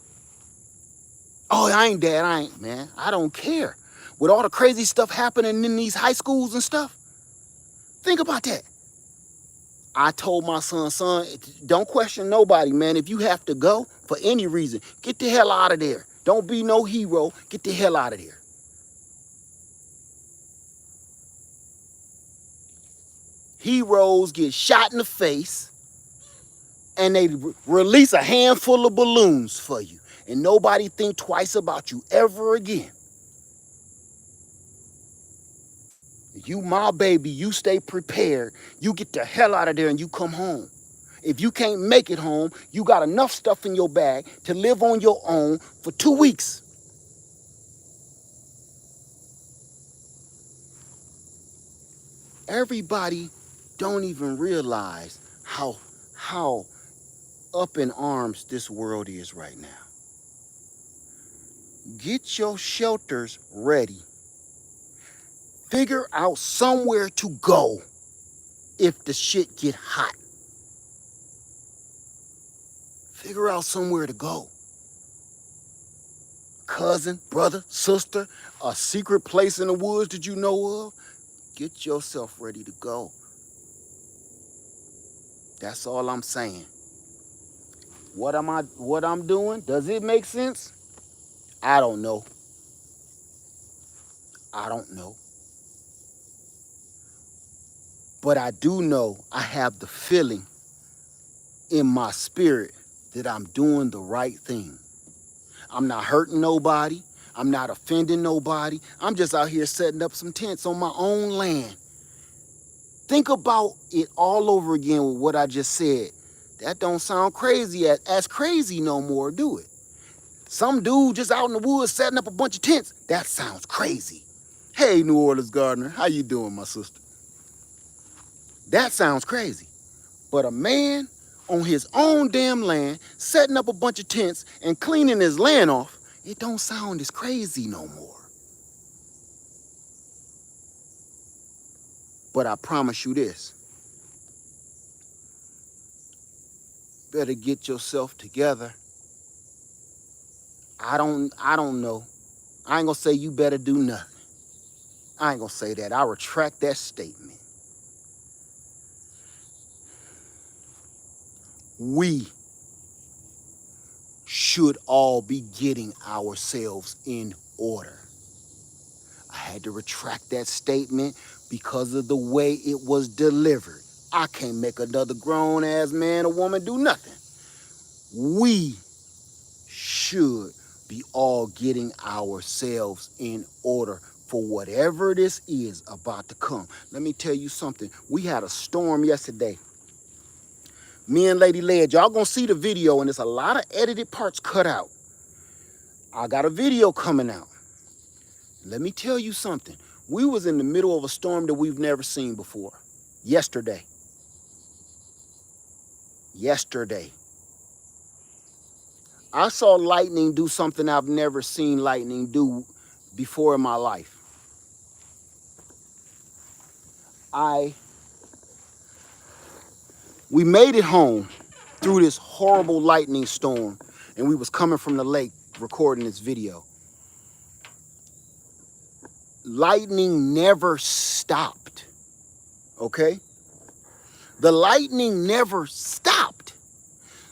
Oh, I ain't dad, I ain't, man. I don't care. With all the crazy stuff happening in these high schools and stuff, think about that. I told my son, don't question nobody, man. If you have to go for any reason, get the hell out of there. Don't be no hero. Get the hell out of there. Heroes get shot in the face and they release a handful of balloons for you. And nobody think twice about you ever again. You my baby, you stay prepared. You get the hell out of there and you come home. If you can't make it home, you got enough stuff in your bag to live on your own for 2 weeks. Everybody don't even realize how up in arms this world is right now. Get your shelters ready. Figure out somewhere to go if the shit get hot. Figure out somewhere to go. Cousin, brother, sister, a secret place in the woods that you know of. Get yourself ready to go. That's all I'm saying. What I'm doing? Does it make sense? I don't know. I don't know. But I do know I have the feeling in my spirit that I'm doing the right thing. I'm not hurting nobody. I'm not offending nobody. I'm just out here setting up some tents on my own land. Think about it all over again with what I just said. That don't sound crazy as crazy no more, do it? Some dude just out in the woods setting up a bunch of tents. That sounds crazy. Hey, New Orleans gardener, how you doing, my sister? That sounds crazy. But a man on his own damn land setting up a bunch of tents and cleaning his land off, it don't sound as crazy no more. But I promise you this. Better get yourself together. I don't know. I ain't gonna say you better do nothing. I ain't gonna say that. I retract that statement. We should all be getting ourselves in order. I had to retract that statement because of the way it was delivered. I can't make another grown ass man or woman do nothing. We should be all getting ourselves in order for whatever this is about to come. Let me tell you something. We had a storm yesterday. Me and Lady Led, y'all gonna see the video, and there's a lot of edited parts cut out. I got a video coming out. Let me tell you something. We was in the middle of a storm that we've never seen before. Yesterday. I saw lightning do something I've never seen lightning do before in my life. We made it home through this horrible lightning storm, and we was coming from the lake recording this video. Lightning never stopped, okay? The lightning never stopped.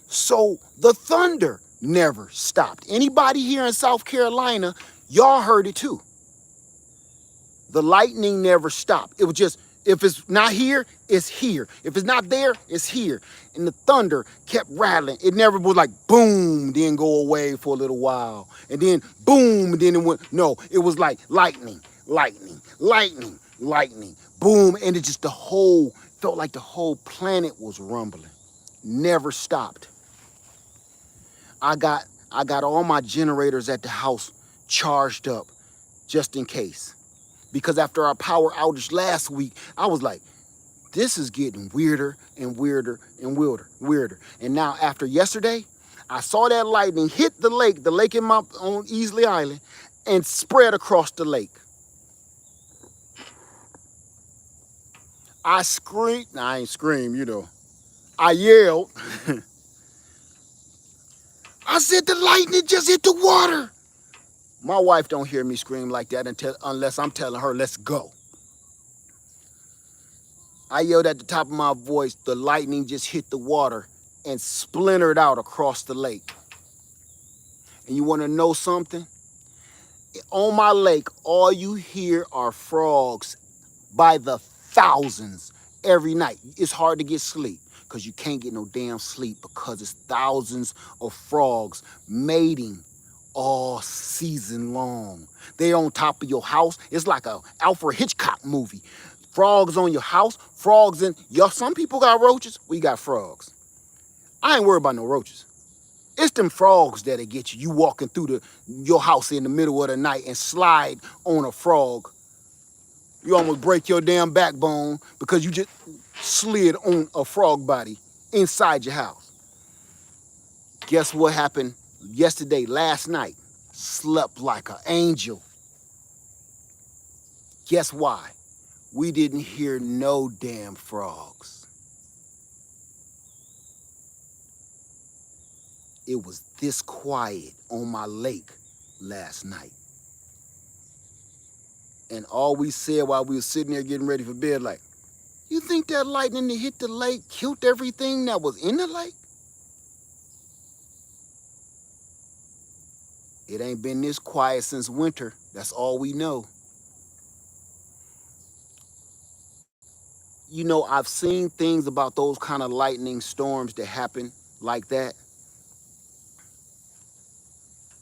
So the thunder never stopped. Anybody here in South Carolina, y'all heard it too. The lightning never stopped. It was just, if it's not here, it's here. If it's not there, it's here. And the thunder kept rattling. It never was like boom, then go away for a little while. And then boom, and then it went. No, it was like lightning, lightning, lightning, lightning, boom. And it just felt like the whole planet was rumbling. Never stopped. I got all my generators at the house charged up just in case. Because after our power outage last week, I was like, this is getting weirder and weirder and weirder. And now after yesterday, I saw that lightning hit the lake in my on Easley Island, and spread across the lake. I screamed, I ain't screamed, you know. I yelled. I said, the lightning just hit the water. My wife don't hear me scream like that unless I'm telling her, let's go. I yelled at the top of my voice, the lightning just hit the water and splintered out across the lake. And you want to know something? On my lake, all you hear are frogs by the thousands every night. It's hard to get sleep because you can't get no damn sleep because it's thousands of frogs mating all season long. They're on top of your house. It's like a Alfred Hitchcock movie. Frogs on your house, frogs in your. Some people got roaches. We got frogs. I ain't worried about no roaches. It's them frogs that'll get you. You walking through your house in the middle of the night and slide on a frog. You almost break your damn backbone because you just slid on a frog body inside your house. Guess what happened yesterday, last night? Slept like an angel. Guess why? We didn't hear no damn frogs. It was this quiet on my lake last night. And all we said while we were sitting there getting ready for bed, like, you think that lightning that hit the lake killed everything that was in the lake? It ain't been this quiet since winter. That's all we know. You know, I've seen things about those kind of lightning storms that happen like that.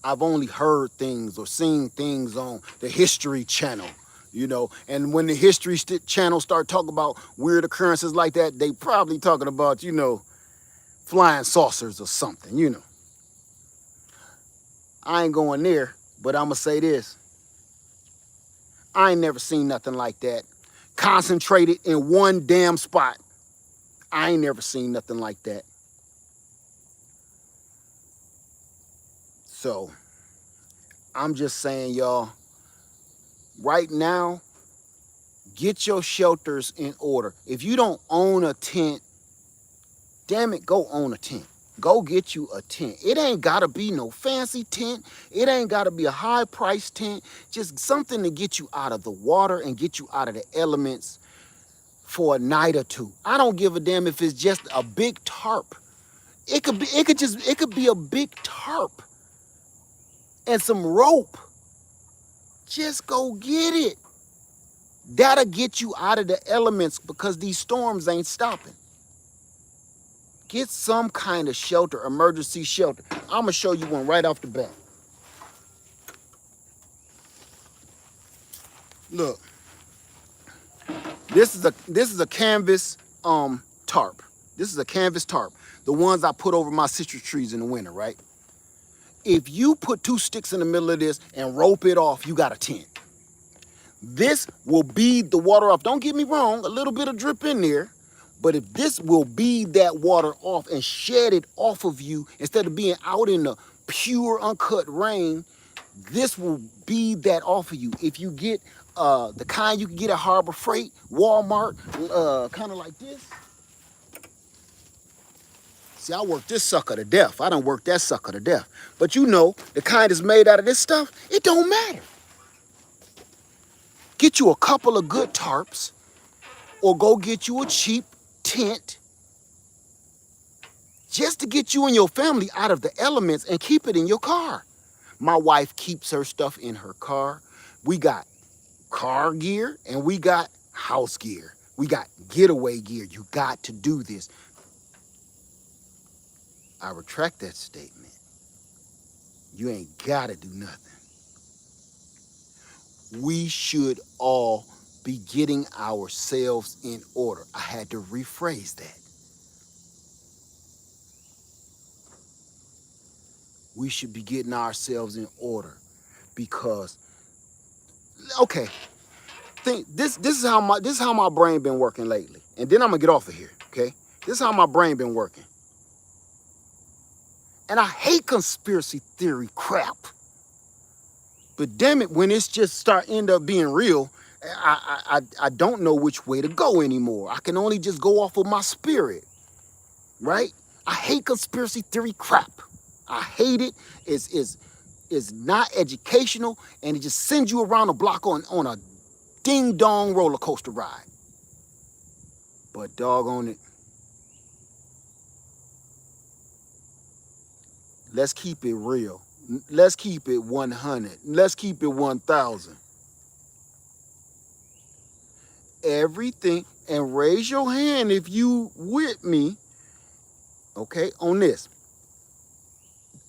I've only heard things or seen things on the History Channel, you know. And when the History Channel start talking about weird occurrences like that, they probably talking about, you know, flying saucers or something, you know. I ain't going there, but I'm going to say this. I ain't never seen nothing like that. Concentrated in one damn spot. I ain't never seen nothing like that. So, I'm just saying, y'all, right now, get your shelters in order. If you don't own a tent, damn it, go own a tent. go get you a tent. It ain't gotta be no fancy tent. It ain't gotta be a high price tent. Just something to get you out of the water and get you out of the elements for a night or two. I don't give a damn if it's just a big tarp. It could be a big tarp and some rope. Just go get it. That'll get you out of the elements because these storms ain't stopping. Get some kind of shelter, emergency shelter. I'm gonna show you one right off the bat. Look, this is a canvas tarp. This is a canvas tarp. The ones I put over my citrus trees in the winter, right? If you put 2 sticks in the middle of this and rope it off, you got a tent. This will bead the water off. Don't get me wrong, a little bit of drip in there, but if this will bead that water off and shed it off of you instead of being out in the pure uncut rain, this will bead that off of you. If you get the kind you can get at Harbor Freight, Walmart, kind of like this. See, I worked this sucker to death. I done worked that sucker to death. But you know, the kind that's made out of this stuff, it don't matter. Get you a couple of good tarps or go get you a cheap tent just to get you and your family out of the elements and keep it in your car. My wife keeps her stuff in her car. We got car gear and we got house gear. We got getaway gear. You got to do this. I retract that statement. You ain't got to do nothing. We should all be getting ourselves in order. I had to rephrase that. We should be getting ourselves in order because, okay, this is how my brain been working lately. And then I'm gonna get off of here, okay? This is how my brain been working. And I hate conspiracy theory crap. But damn it, when it's just end up being real, I don't know which way to go anymore. I can only just go off of my spirit, right? I hate conspiracy theory crap. I hate it. It's not educational, and it just sends you around the block on a ding-dong roller coaster ride. But doggone it, let's keep it real. Let's keep it 100. Let's keep it 1,000. Everything, and raise your hand if you with me, okay, on this.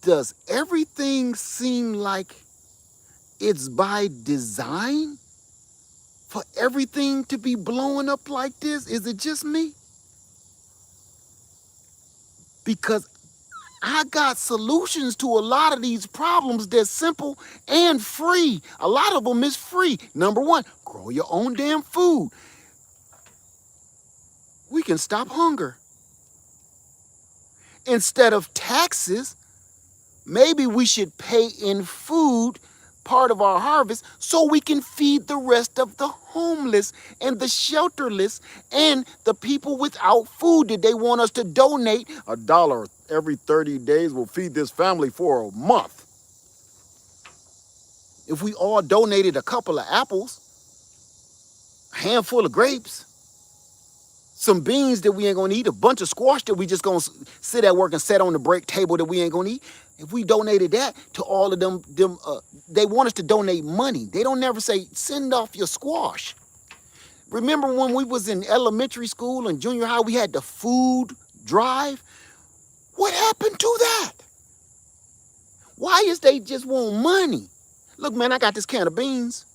Does everything seem like it's by design for everything to be blowing up like this? Is it just me? Because I got solutions to a lot of these problems that's simple and free. A lot of them is free. Number one, grow your own damn food. We can stop hunger. Instead of taxes, maybe we should pay in food part of our harvest so we can feed the rest of the homeless and the shelterless and the people without food. Did they want us to donate $1 every 30 days? We'll feed this family for a month. If we all donated a couple of apples, a handful of grapes, some beans that we ain't gonna eat, a bunch of squash that we just gonna sit at work and set on the break table that we ain't gonna eat. If we donated that to all of them, they want us to donate money. They don't never say, send off your squash. Remember when we was in elementary school and junior high, we had the food drive? What happened to that? Why is they just want money? Look, man, I got this can of beans.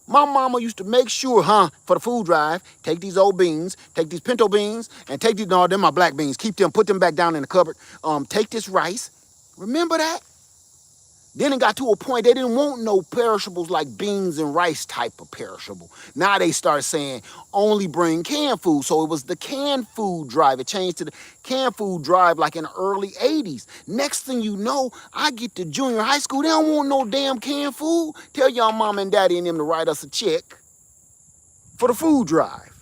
My mama used to make sure, for the food drive, take these old beans, take these pinto beans, and take these, no, them my black beans, keep them, put them back down in the cupboard. Take this rice. Remember that? Then it got to a point they didn't want no perishables like beans and rice type of perishable. Now they started saying only bring canned food. So it was the canned food drive. It changed to the canned food drive like in the early 80s. Next thing you know, I get to junior high school. They don't want no damn canned food. Tell y'all mom and daddy and them to write us a check for the food drive.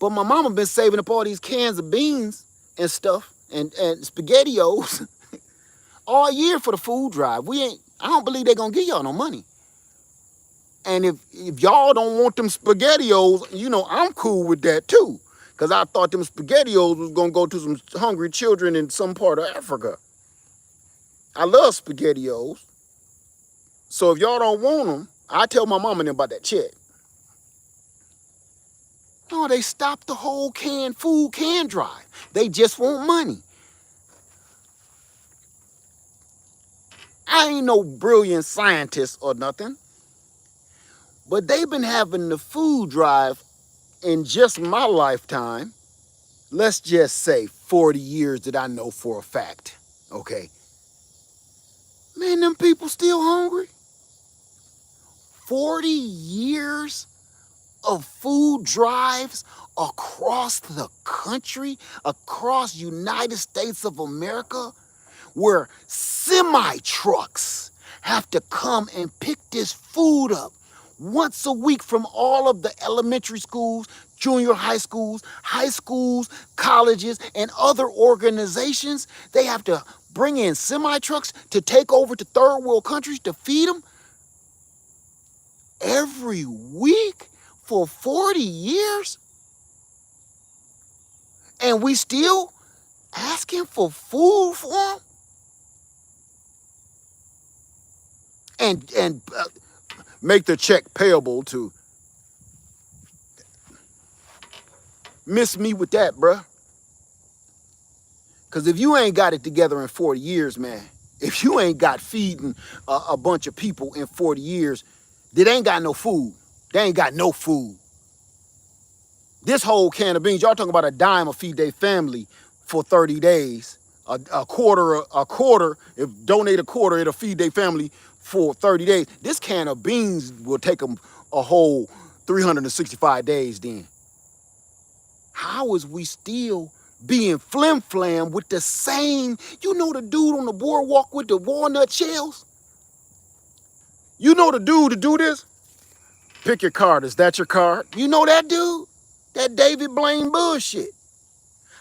But my mama been saving up all these cans of beans and stuff and SpaghettiOs all year for the food drive. I don't believe they're gonna give y'all no money. And if y'all don't want them SpaghettiOs, you know, I'm cool with that too. Because I thought them SpaghettiOs was gonna go to some hungry children in some part of Africa. I love SpaghettiOs. So if y'all don't want them, I tell my mama and them about that check. No, they stopped the whole food can drive. They just want money. I ain't no brilliant scientist or nothing, but they've been having the food drive in just my lifetime. Let's just say 40 years that I know for a fact, okay? Man, them people still hungry? 40 years of food drives across the country, across United States of America, where semi-trucks have to come and pick this food up once a week from all of the elementary schools, junior high schools, colleges, and other organizations. They have to bring in semi-trucks to take over to third world countries to feed them every week for 40 years. And we still asking for food for them? And make the check payable to. Miss me with that, bruh. Because if you ain't got it together in 40 years, man, if you ain't got feeding a bunch of people in 40 years, they ain't got no food. They ain't got no food. This whole can of beans, y'all talking about a dime to feed their family for 30 days. A quarter, if donate a quarter, it'll feed their family for 30 days. This can of beans will take them a whole 365 days then. How is we still being flim-flam with the same, you know the dude on the boardwalk with the walnut shells? You know the dude to do this? Pick your card. Is that your card? You know that dude? That David Blaine bullshit.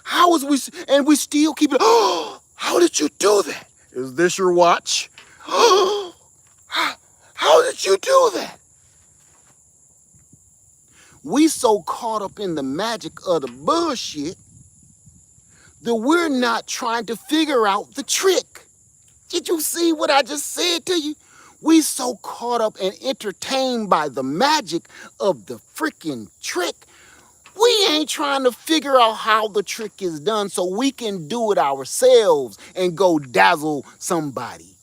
How is and we still keep it, oh, how did you do that? Is this your watch? Oh, how did you do that? We so caught up in the magic of the bullshit that we're not trying to figure out the trick. Did you see what I just said to you? We so caught up and entertained by the magic of the freaking trick, we ain't trying to figure out how the trick is done so we can do it ourselves and go dazzle somebody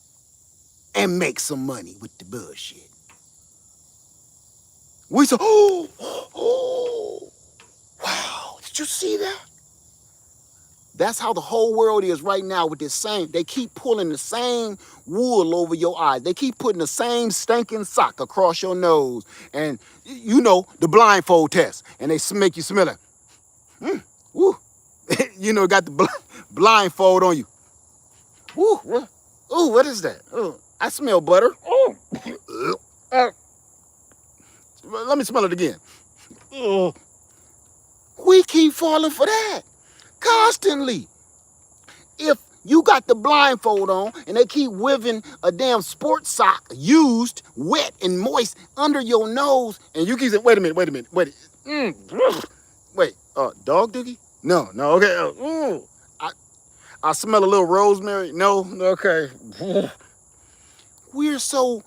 and make some money with the bullshit. We say, oh, wow, did you see that? That's how the whole world is right now with this same, they keep pulling the same wool over your eyes. They keep putting the same stinking sock across your nose. And you know, the blindfold test. And they make you smell it. Woo. You know, got the blindfold on you. Woo. Ooh, what is that? Ooh, I smell butter. Oh. Let me smell it again. We keep falling for that. Constantly. If you got the blindfold on and they keep whipping a damn sports sock, used, wet, and moist under your nose, and you keep saying, wait a minute. Wait, dog dookie? No, okay. I smell a little rosemary. No, okay. We're so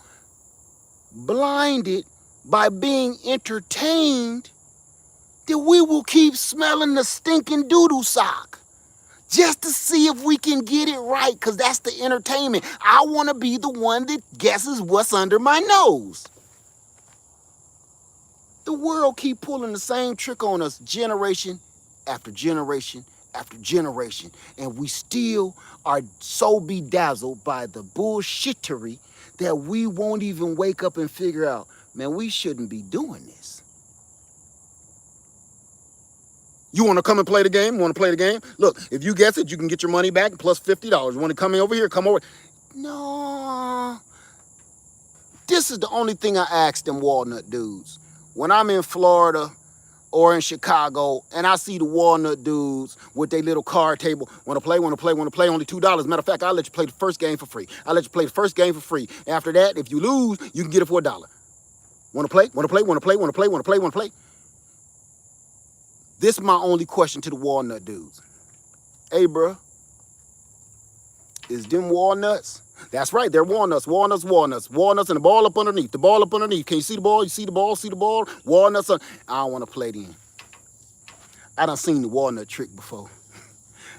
blinded by being entertained that we will keep smelling the stinking doo-doo sock just to see if we can get it right, because that's the entertainment. I want to be the one that guesses what's under my nose. The world keep pulling the same trick on us generation after generation after generation, and we still are so bedazzled by the bullshittery that we won't even wake up and figure out, man, we shouldn't be doing this. You want to come and play the game? Want to play the game? Look, if you guess it, you can get your money back plus $50. You want to come in over here? Come over. No. This is the only thing I ask them walnut dudes. When I'm in Florida or in Chicago, and I see the walnut dudes with their little card table. Want to play, want to play, want to play, only $2. Matter of fact, I'll let you play the first game for free. I'll let you play the first game for free. After that, if you lose, you can get it for $1. Want to play, want to play, want to play, want to play, want to play, want to play. This is my only question to the walnut dudes. Hey, bro, is them walnuts? That's right, they're walnuts, walnuts, walnuts, walnuts, and the ball up underneath, the ball up underneath. Can you see the ball? You see the ball? See the ball? Walnuts. I don't want to play then. I done seen the walnut trick before.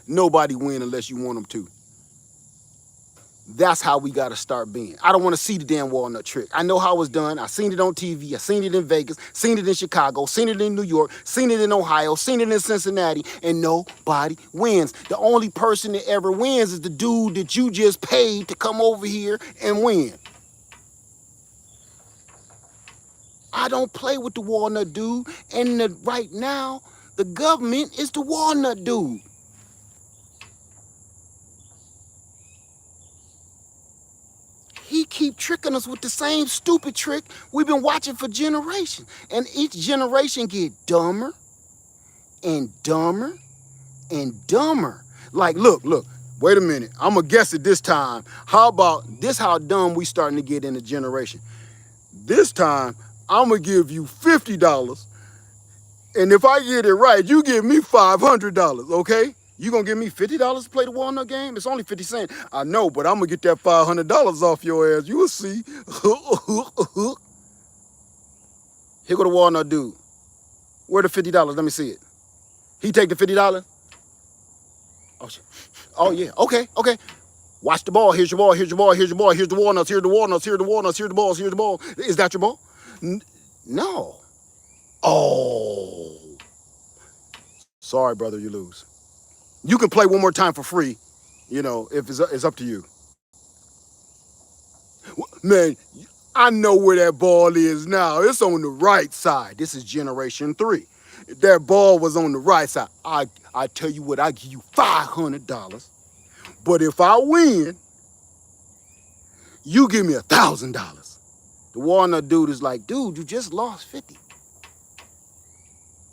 Nobody win unless you want them to. That's how we got to start being. I don't want to see the damn walnut trick. I know how it's done. I seen it on TV. I seen it in Vegas, seen it in Chicago, seen it in New York, seen it in Ohio, seen it in Cincinnati, and nobody wins. The only person that ever wins is the dude that you just paid to come over here and win. I don't play with the walnut dude, and right now, the government is the walnut dude. He keep tricking us with the same stupid trick we've been watching for generations. And each generation get dumber and dumber and dumber. Like, look, wait a minute. I'm going to guess it this time. How about this, how dumb we starting to get in a generation? This time, I'm going to give you $50. And if I get it right, you give me $500, okay? You gonna give me $50 to play the walnut game? It's only 50 cents. I know, but I'm gonna get that $500 off your ass. You will see. Here go the walnut dude. Where the $50? Let me see it. He take the $50? Oh, shit. Oh yeah, okay. Watch the ball. Here's your ball, here's your ball, here's your ball, here's the walnuts, here's the walnuts, here's the walnuts, here's the balls, here's the ball. Is that your ball? No. Oh. Sorry, brother, you lose. You can play one more time for free, you know, if it's up to you. Man, I know where that ball is now. It's on the right side. This is generation 3. If that ball was on the right side, I tell you what, I give you $500. But if I win, you give me $1,000. The walnut dude is like, dude, you just lost 50.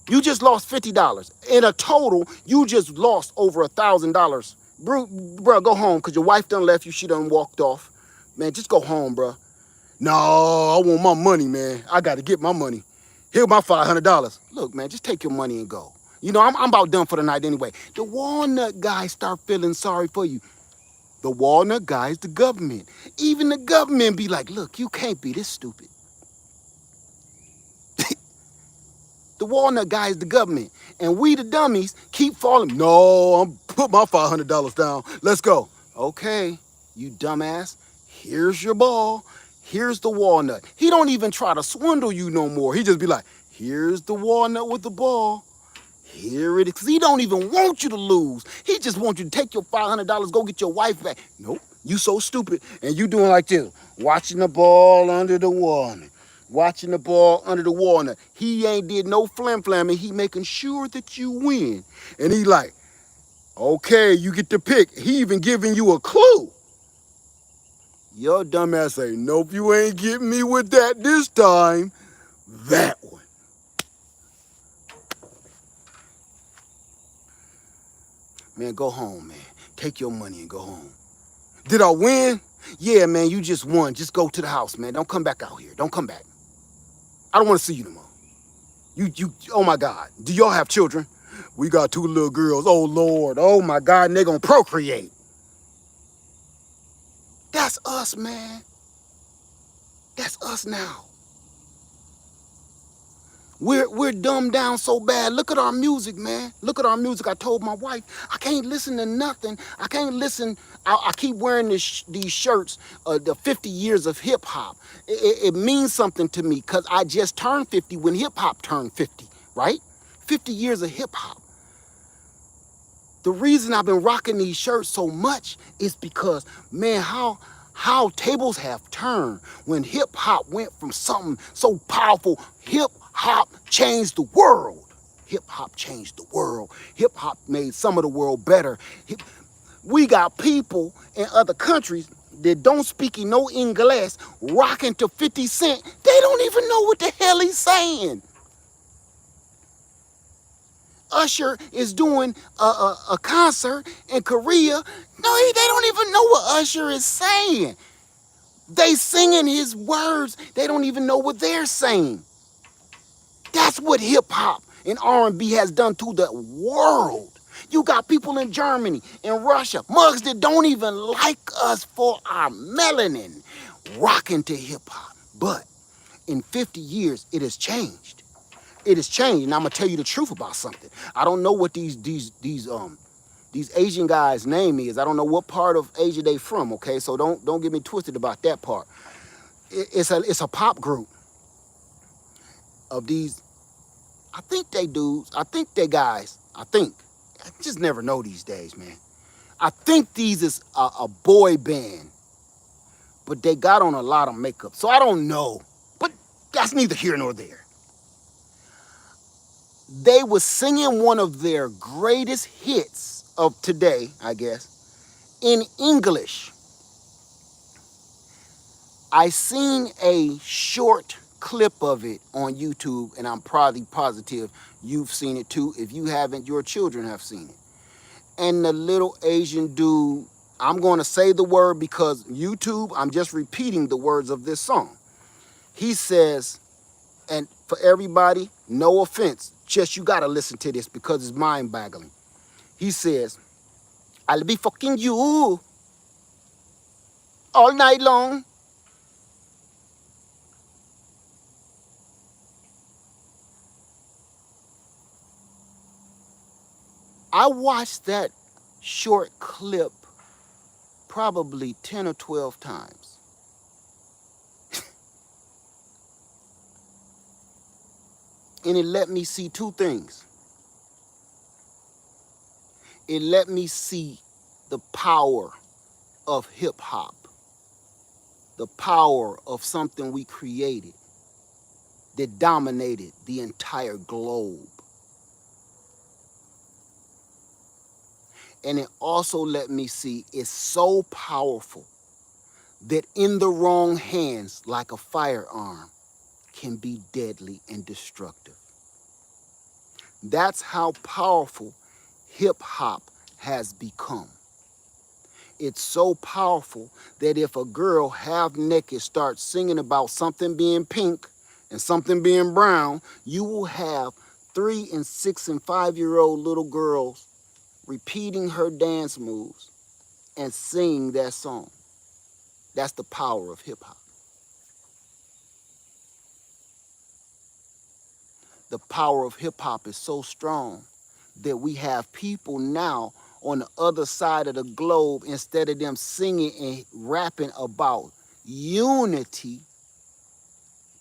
You just lost $50. In a total, you just lost over $1,000. Bro, go home, because your wife done left you. She done walked off. Man, just go home, bro. No, I want my money, man. I got to get my money. Here's my $500. Look, man, just take your money and go. You know, I'm about done for the night anyway. The walnut guys start feeling sorry for you. The walnut guys, the government. Even the government be like, look, you can't be this stupid. The walnut guy is the government. And we, the dummies, keep falling. No, I'm put my $500 down. Let's go. Okay, you dumbass. Here's your ball. Here's the walnut. He don't even try to swindle you no more. He just be like, here's the walnut with the ball. Here it is. Because he don't even want you to lose. He just wants you to take your $500, go get your wife back. Nope, you so stupid. And you doing like this, watching the ball under the walnut. Watching the ball under the walnut. He ain't did no flam-flamming. He making sure that you win. And he like, okay, you get to pick. He even giving you a clue. Your dumbass say, nope, you ain't getting me with that this time. That one. Man, go home, man. Take your money and go home. Did I win? Yeah, man, you just won. Just go to the house, man. Don't come back out here. Don't come back. I don't want to see you no more. You, oh my God. Do y'all have children? We got 2 little girls. Oh Lord. Oh my God. And they gonna procreate. That's us, man. That's us now. We're dumbed down so bad. Look at our music, man. Look at our music. I told my wife, I can't listen to nothing. I can't listen. I keep wearing these shirts, the 50 years of hip hop. It means something to me because I just turned 50 when hip hop turned 50, right? 50 years of hip hop. The reason I've been rocking these shirts so much is because, man, how tables have turned when hip hop went from something so powerful. Hip hop changed the world. Hip hop changed the world. Hip hop made some of the world better. We got people in other countries that don't speak no English rocking to 50 Cent. They don't even know what the hell he's saying. Usher is doing a concert in Korea. No, they don't even know what Usher is saying. They singing his words. They don't even know what they're saying. That's what hip hop and R&B has done to the world. You got people in Germany, in Russia, mugs that don't even like us for our melanin, rocking to hip hop. But in 50 years, it has changed. It has changed, and I'm gonna tell you the truth about something. I don't know what these Asian guys' name is. I don't know what part of Asia they from. Okay, so don't get me twisted about that part. It's a pop group of these. I think they dudes. I think they guys. I just never know these days, man. I think these is a boy band, but they got on a lot of makeup, so I don't know. But that's neither here nor there. They was singing one of their greatest hits of today, I guess, in English. I seen a short clip of it on YouTube, and I'm probably positive you've seen it too. If you haven't, your children have seen it. And the little Asian dude, I'm going to say the word because YouTube, I'm just repeating the words of this song. He says, and for everybody, no offense, just you got to listen to this because it's mind-boggling. He says, I'll be fucking you all night long. I watched that short clip probably 10 or 12 times. And it let me see two things. It let me see the power of hip hop, the power of something we created that dominated the entire globe. And it also let me see it's so powerful that in the wrong hands, like a firearm, can be deadly and destructive. That's how powerful hip hop has become. It's so powerful that if a girl half naked starts singing about something being pink and something being brown, you will have 3 and 6 and 5-year-old little girls repeating her dance moves and singing that song. That's the power of hip hop. The power of hip hop is so strong that we have people now on the other side of the globe, instead of them singing and rapping about unity,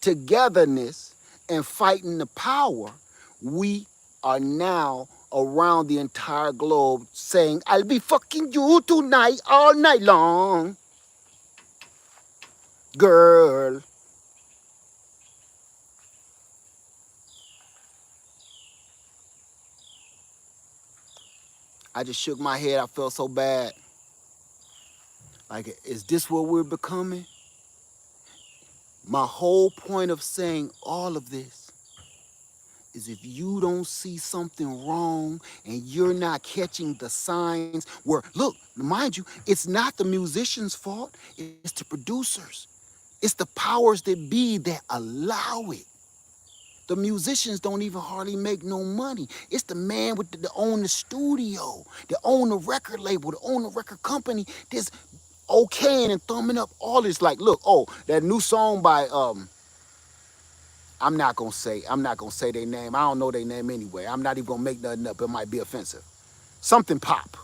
togetherness, and fighting the power, we are now around the entire globe saying, I'll be fucking you tonight, all night long. Girl. I just shook my head. I felt so bad. Like, is this what we're becoming? My whole point of saying all of this is if you don't see something wrong and you're not catching the signs where, look, mind you, it's not the musician's fault. It's the producers. It's the powers that be that allow it. The musicians don't even hardly make no money. It's the man with the own the studio, the own the record label, the own the record company that's okaying and thumbing up all this. Like, look, oh, that new song by I'm not gonna say their name. I don't know their name anyway. I'm not even gonna make nothing up. It might be offensive. Something pop.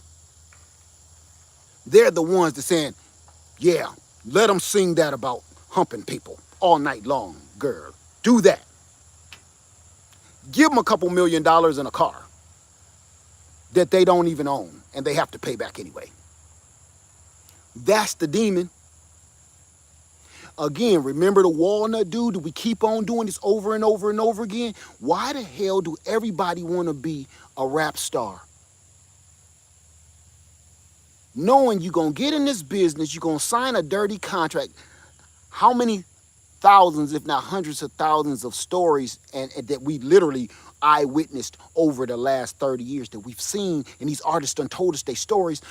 They're the ones that saying, yeah, let them sing that about humping people all night long, girl. Do that. Give them a couple $1 million in a car that they don't even own and they have to pay back anyway. That's the demon. Again, remember the walnut dude? Do we keep on doing this over and over and over again? Why the hell do everybody want to be a rap star? Knowing you're going to get in this business, you're going to sign a dirty contract. How many thousands, if not hundreds of thousands of stories and that we literally eyewitnessed over the last 30 years that we've seen, and these artists done told us their stories.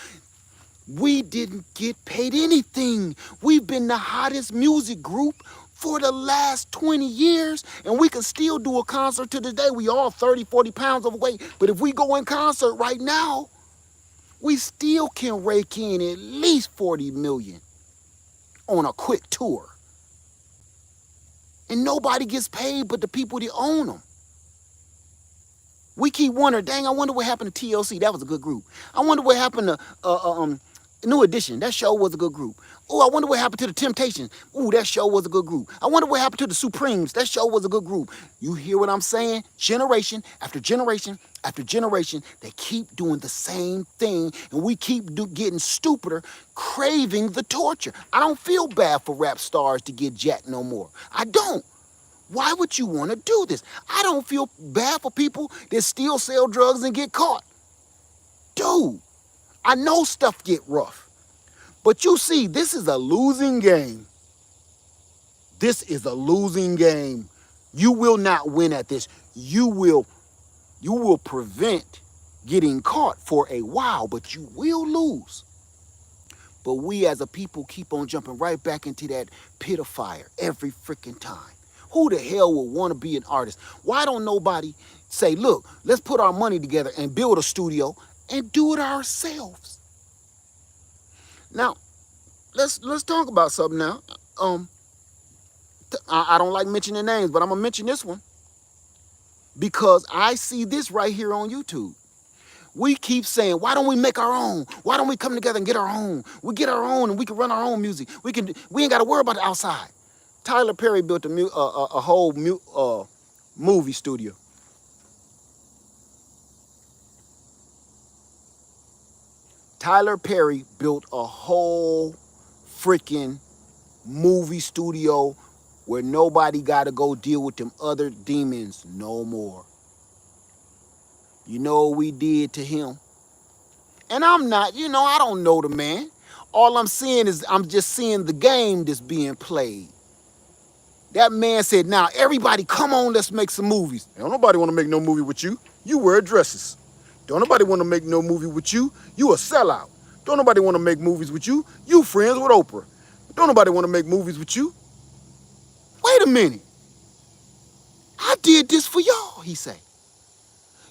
We didn't get paid anything. We've been the hottest music group for the last 20 years, and we can still do a concert to today. We all 30, 40 pounds overweight, but if we go in concert right now, we still can rake in at least 40 million on a quick tour. And nobody gets paid but the people that own them. We keep wondering, dang, I wonder what happened to TLC. That was a good group. I wonder what happened to New Edition. That show was a good group. Oh, I wonder what happened to the Temptations. Ooh, that show was a good group. I wonder what happened to the Supremes. That show was a good group. You hear what I'm saying? Generation after generation after generation, they keep doing the same thing, and we keep getting stupider, craving the torture. I don't feel bad for rap stars to get jacked no more. I don't. Why would you want to do this? I don't feel bad for people that still sell drugs and get caught. Dude, I know stuff get rough. But you see, this is a losing game. This is a losing game. You will not win at this. You will prevent getting caught for a while, but you will lose. But we as a people keep on jumping right back into that pit of fire every freaking time. Who the hell would want to be an artist? Why don't nobody say, look, let's put our money together and build a studio and do it ourselves? Now, let's talk about something now. I don't like mentioning names, but I'm gonna mention this one because I see this right here on YouTube. We keep saying, why don't we make our own? Why don't we come together and get our own? We get our own and we can run our own music. We ain't got to worry about the outside. Tyler Perry built a whole movie studio. Tyler Perry built a whole freaking movie studio where nobody got to go deal with them other demons no more. You know what we did to him? And I'm not, I don't know the man. All I'm seeing is I'm just seeing the game that's being played. That man said, now everybody come on, let's make some movies. Don't nobody want to make no movie with you. You wear dresses. Don't nobody want to make no movie with you. You a sellout. Don't nobody want to make movies with you. You friends with Oprah. Don't nobody want to make movies with you. Wait a minute. I did this for y'all, he said.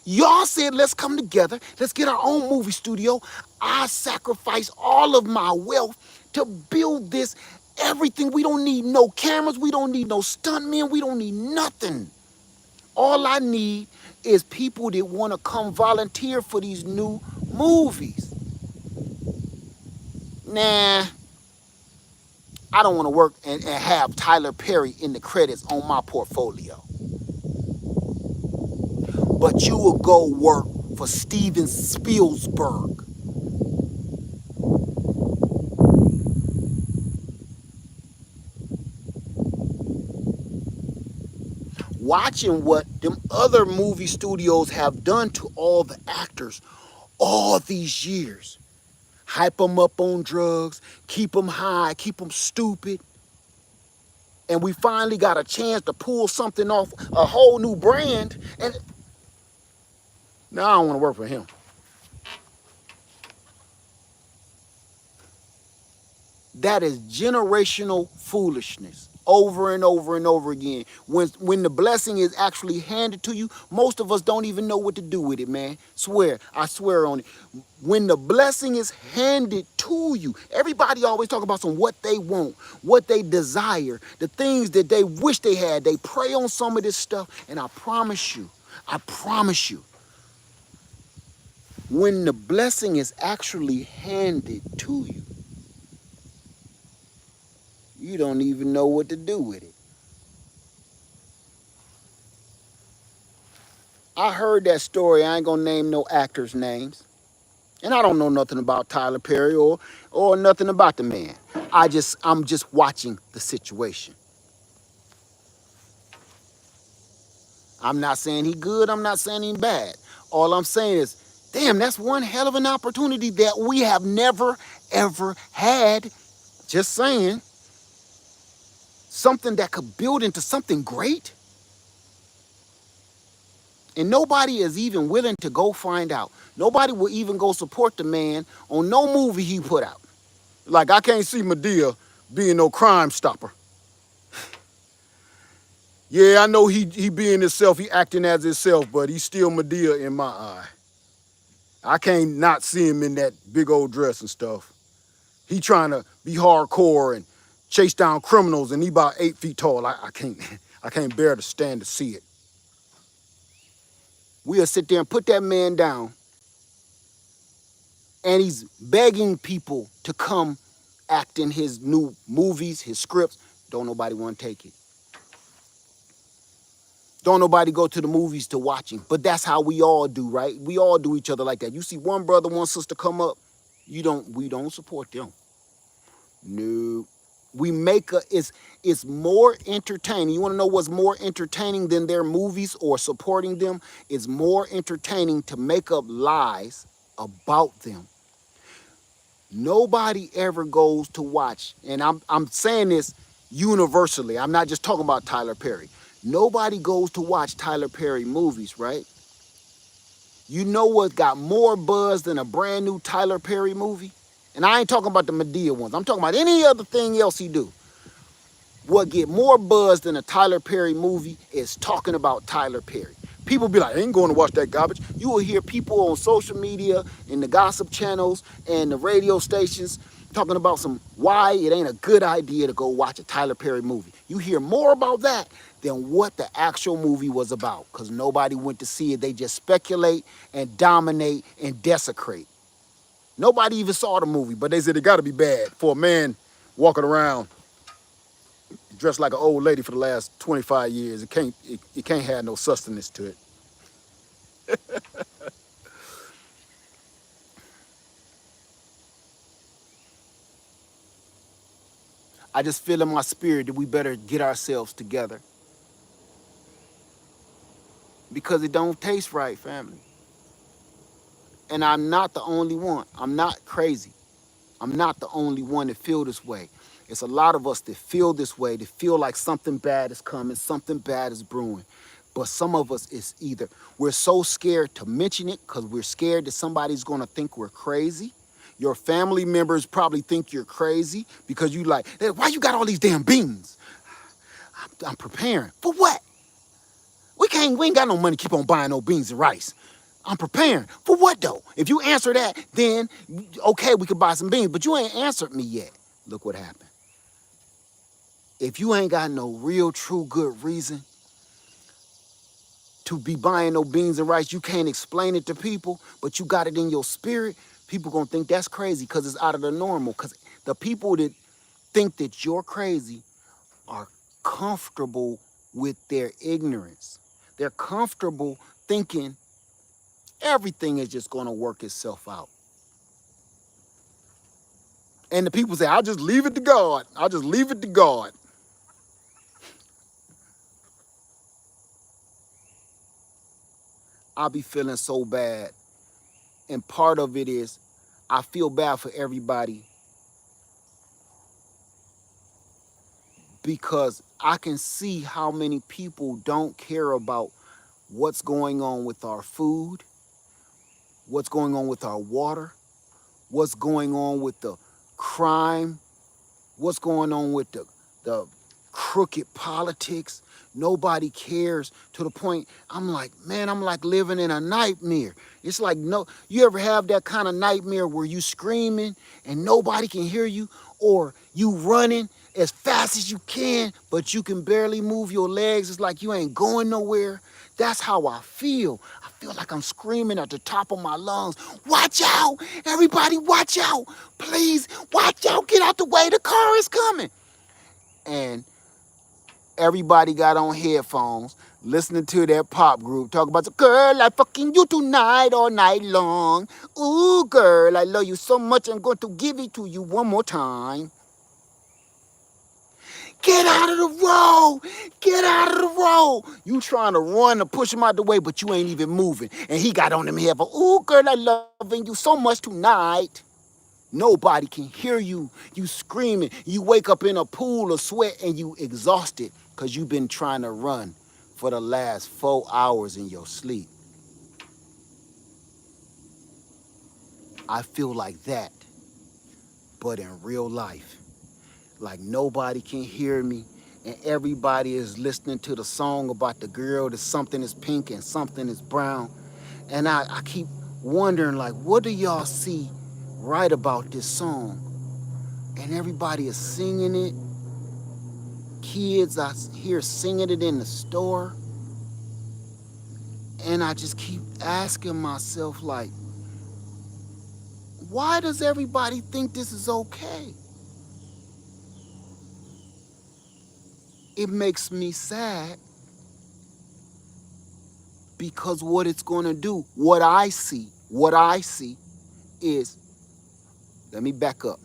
Y'all said, let's come together. Let's get our own movie studio. I sacrificed all of my wealth to build this. Everything. We don't need no cameras. We don't need no stuntmen. We don't need nothing. All I need is people that want to come volunteer for these new movies. Nah, I don't want to work and have Tyler Perry in the credits on my portfolio. But you will go work for Steven Spielberg. Watching what them other movie studios have done to all the actors all these years. Hype them up on drugs, keep them high, keep them stupid. And we finally got a chance to pull something off, a whole new brand. And now I don't want to work for him. That is generational foolishness over and over and over again. When the blessing is actually handed to you, most of us don't even know what to do with it, man. I swear on it. When the blessing is handed to you, everybody always talk about what they want, what they desire, the things that they wish they had. They pray on some of this stuff, and I promise you, when the blessing is actually handed to you, you don't even know what to do with it. I heard that story. I ain't gonna name no actors' names. And I don't know nothing about Tyler Perry or nothing about the man. I'm just watching the situation. I'm not saying he good, I'm not saying he bad. All I'm saying is, damn, that's one hell of an opportunity that we have never, ever had. Just saying. Something that could build into something great. And nobody is even willing to go find out. Nobody will even go support the man on no movie he put out. Like, I can't see Medea being no Crime Stopper. Yeah, I know he being himself, he acting as himself, but he's still Medea in my eye. I can't not see him in that big old dress and stuff. He trying to be hardcore and chase down criminals, and he about 8 feet tall. I can't I can't bear to stand to see it. We'll sit there and put that man down, and he's begging people to come act in his new movies, his scripts. Don't nobody want to take it. Don't nobody go to the movies to watch him. But that's how we all do, right? We all do each other like that. You see one brother, one sister come up, we don't support them. No. We make it's more entertaining. You want to know what's more entertaining than their movies or supporting them? It's more entertaining to make up lies about them. Nobody ever goes to watch, and I'm saying this universally. I'm not just talking about Tyler Perry. Nobody goes to watch Tyler Perry movies, right? You know what got more buzz than a brand new Tyler Perry movie? And I ain't talking about the Medea ones. I'm talking about any other thing else he do. What get more buzz than a Tyler Perry movie is talking about Tyler Perry. People be like, I ain't going to watch that garbage. You will hear people on social media, in the gossip channels, and the radio stations talking about why it ain't a good idea to go watch a Tyler Perry movie. You hear more about that than what the actual movie was about, because nobody went to see it. They just speculate and dominate and desecrate. Nobody even saw the movie, but they said it got to be bad for a man walking around dressed like an old lady for the last 25 years. It can't have no sustenance to it. I just feel in my spirit that we better get ourselves together, because it don't taste right, family. And I'm not the only one. I'm not crazy. I'm not the only one that feel this way. It's a lot of us that feel this way, that feel like something bad is coming, something bad is brewing. But some of us, it's either we're so scared to mention it because we're scared that somebody's going to think we're crazy. Your family members probably think you're crazy because you like, hey, why you got all these damn beans? I'm preparing. For what? We ain't got no money to keep on buying no beans and rice. I'm preparing. For what though? If you answer that, then okay, we could buy some beans, but you ain't answered me yet. Look what happened. If you ain't got no real, true, good reason to be buying no beans and rice, you can't explain it to people, but you got it in your spirit, people gonna think that's crazy because it's out of the normal. Because the people that think that you're crazy are comfortable with their ignorance. They're comfortable thinking everything is just gonna work itself out. And the people say, I'll just leave it to God. I'll just leave it to God. I'll be feeling so bad. And part of it is I feel bad for everybody because I can see how many people don't care about what's going on with our food, what's going on with our water, what's going on with the crime, what's going on with the crooked politics. Nobody cares, to the point I'm like, man, I'm like living in a nightmare. It's like, no, you ever have that kind of nightmare where you screaming and nobody can hear you, or you running as fast as you can, but you can barely move your legs. It's like you ain't going nowhere. That's how I feel. I feel like I'm screaming at the top of my lungs, watch out, everybody watch out. Please, watch out, get out the way, the car is coming. And everybody got on headphones, listening to that pop group, talk about the girl, I fucking you tonight all night long. Ooh, girl, I love you so much, I'm going to give it to you one more time. Get out of the road. Get out of the road. You trying to run to push him out the way, but you ain't even moving. And he got on them headphones. Ooh, girl, I loving you so much tonight. Nobody can hear you. You screaming. You wake up in a pool of sweat and you exhausted because you've been trying to run for the last 4 hours in your sleep. I feel like that, but in real life. Like nobody can hear me, and everybody is listening to the song about the girl that something is pink and something is brown. And I keep wondering, like, what do y'all see right about this song? And everybody is singing it. Kids, I hear singing it in the store. And I just keep asking myself, like, why does everybody think this is okay? It makes me sad because what it's going to do, what I see is, let me back up.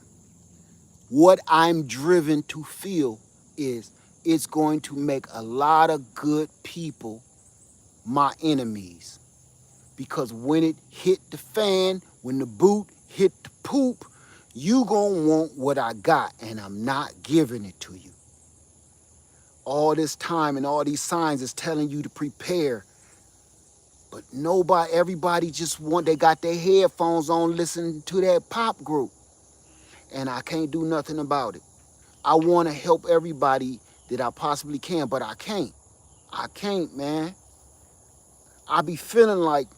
What I'm driven to feel is it's going to make a lot of good people my enemies. Because when it hit the fan, when the boot hit the poop, you gonna want what I got, and I'm not giving it to you. All this time and all these signs is telling you to prepare. But everybody they got their headphones on listening to that pop group. And I can't do nothing about it. I want to help everybody that I possibly can, but I can't. I can't, man. I be feeling like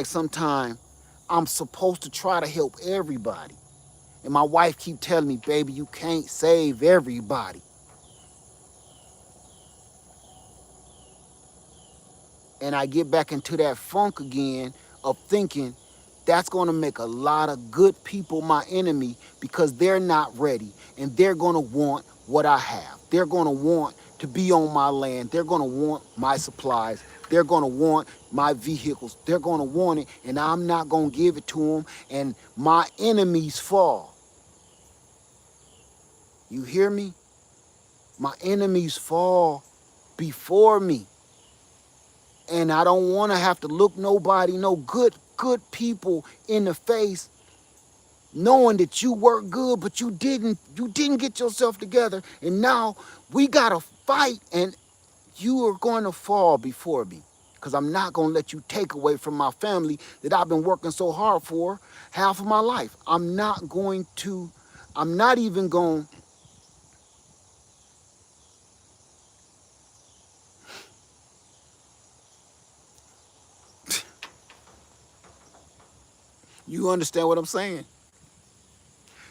sometimes I'm supposed to try to help everybody. And my wife keep telling me, baby, you can't save everybody. And I get back into that funk again of thinking that's going to make a lot of good people my enemy because they're not ready and they're going to want what I have. They're going to want to be on my land. They're going to want my supplies. They're going to want my vehicles. They're going to want it, and I'm not going to give it to them, and my enemies fall. You hear me? My enemies fall before me. And I don't want to have to look nobody, no good people in the face, knowing that you worked good, but you didn't get yourself together. And now we got to fight, and you are going to fall before me. Because I'm not going to let you take away from my family that I've been working so hard for half of my life. I'm not even going. You understand what I'm saying?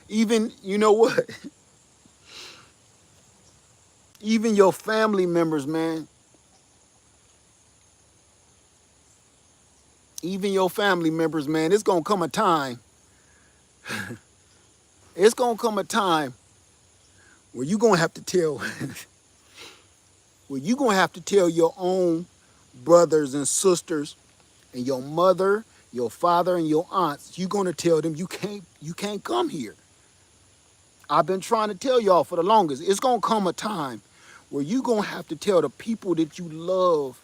Even, you know what? Even your family members, man. Even your family members, man. It's going to come a time. It's going to come a time where you're going to have to tell, your own brothers and sisters and your mother, your father, and your aunts, you're going to tell them you can't come here. I've been trying to tell y'all for the longest. It's going to come a time where you're going to have to tell the people that you love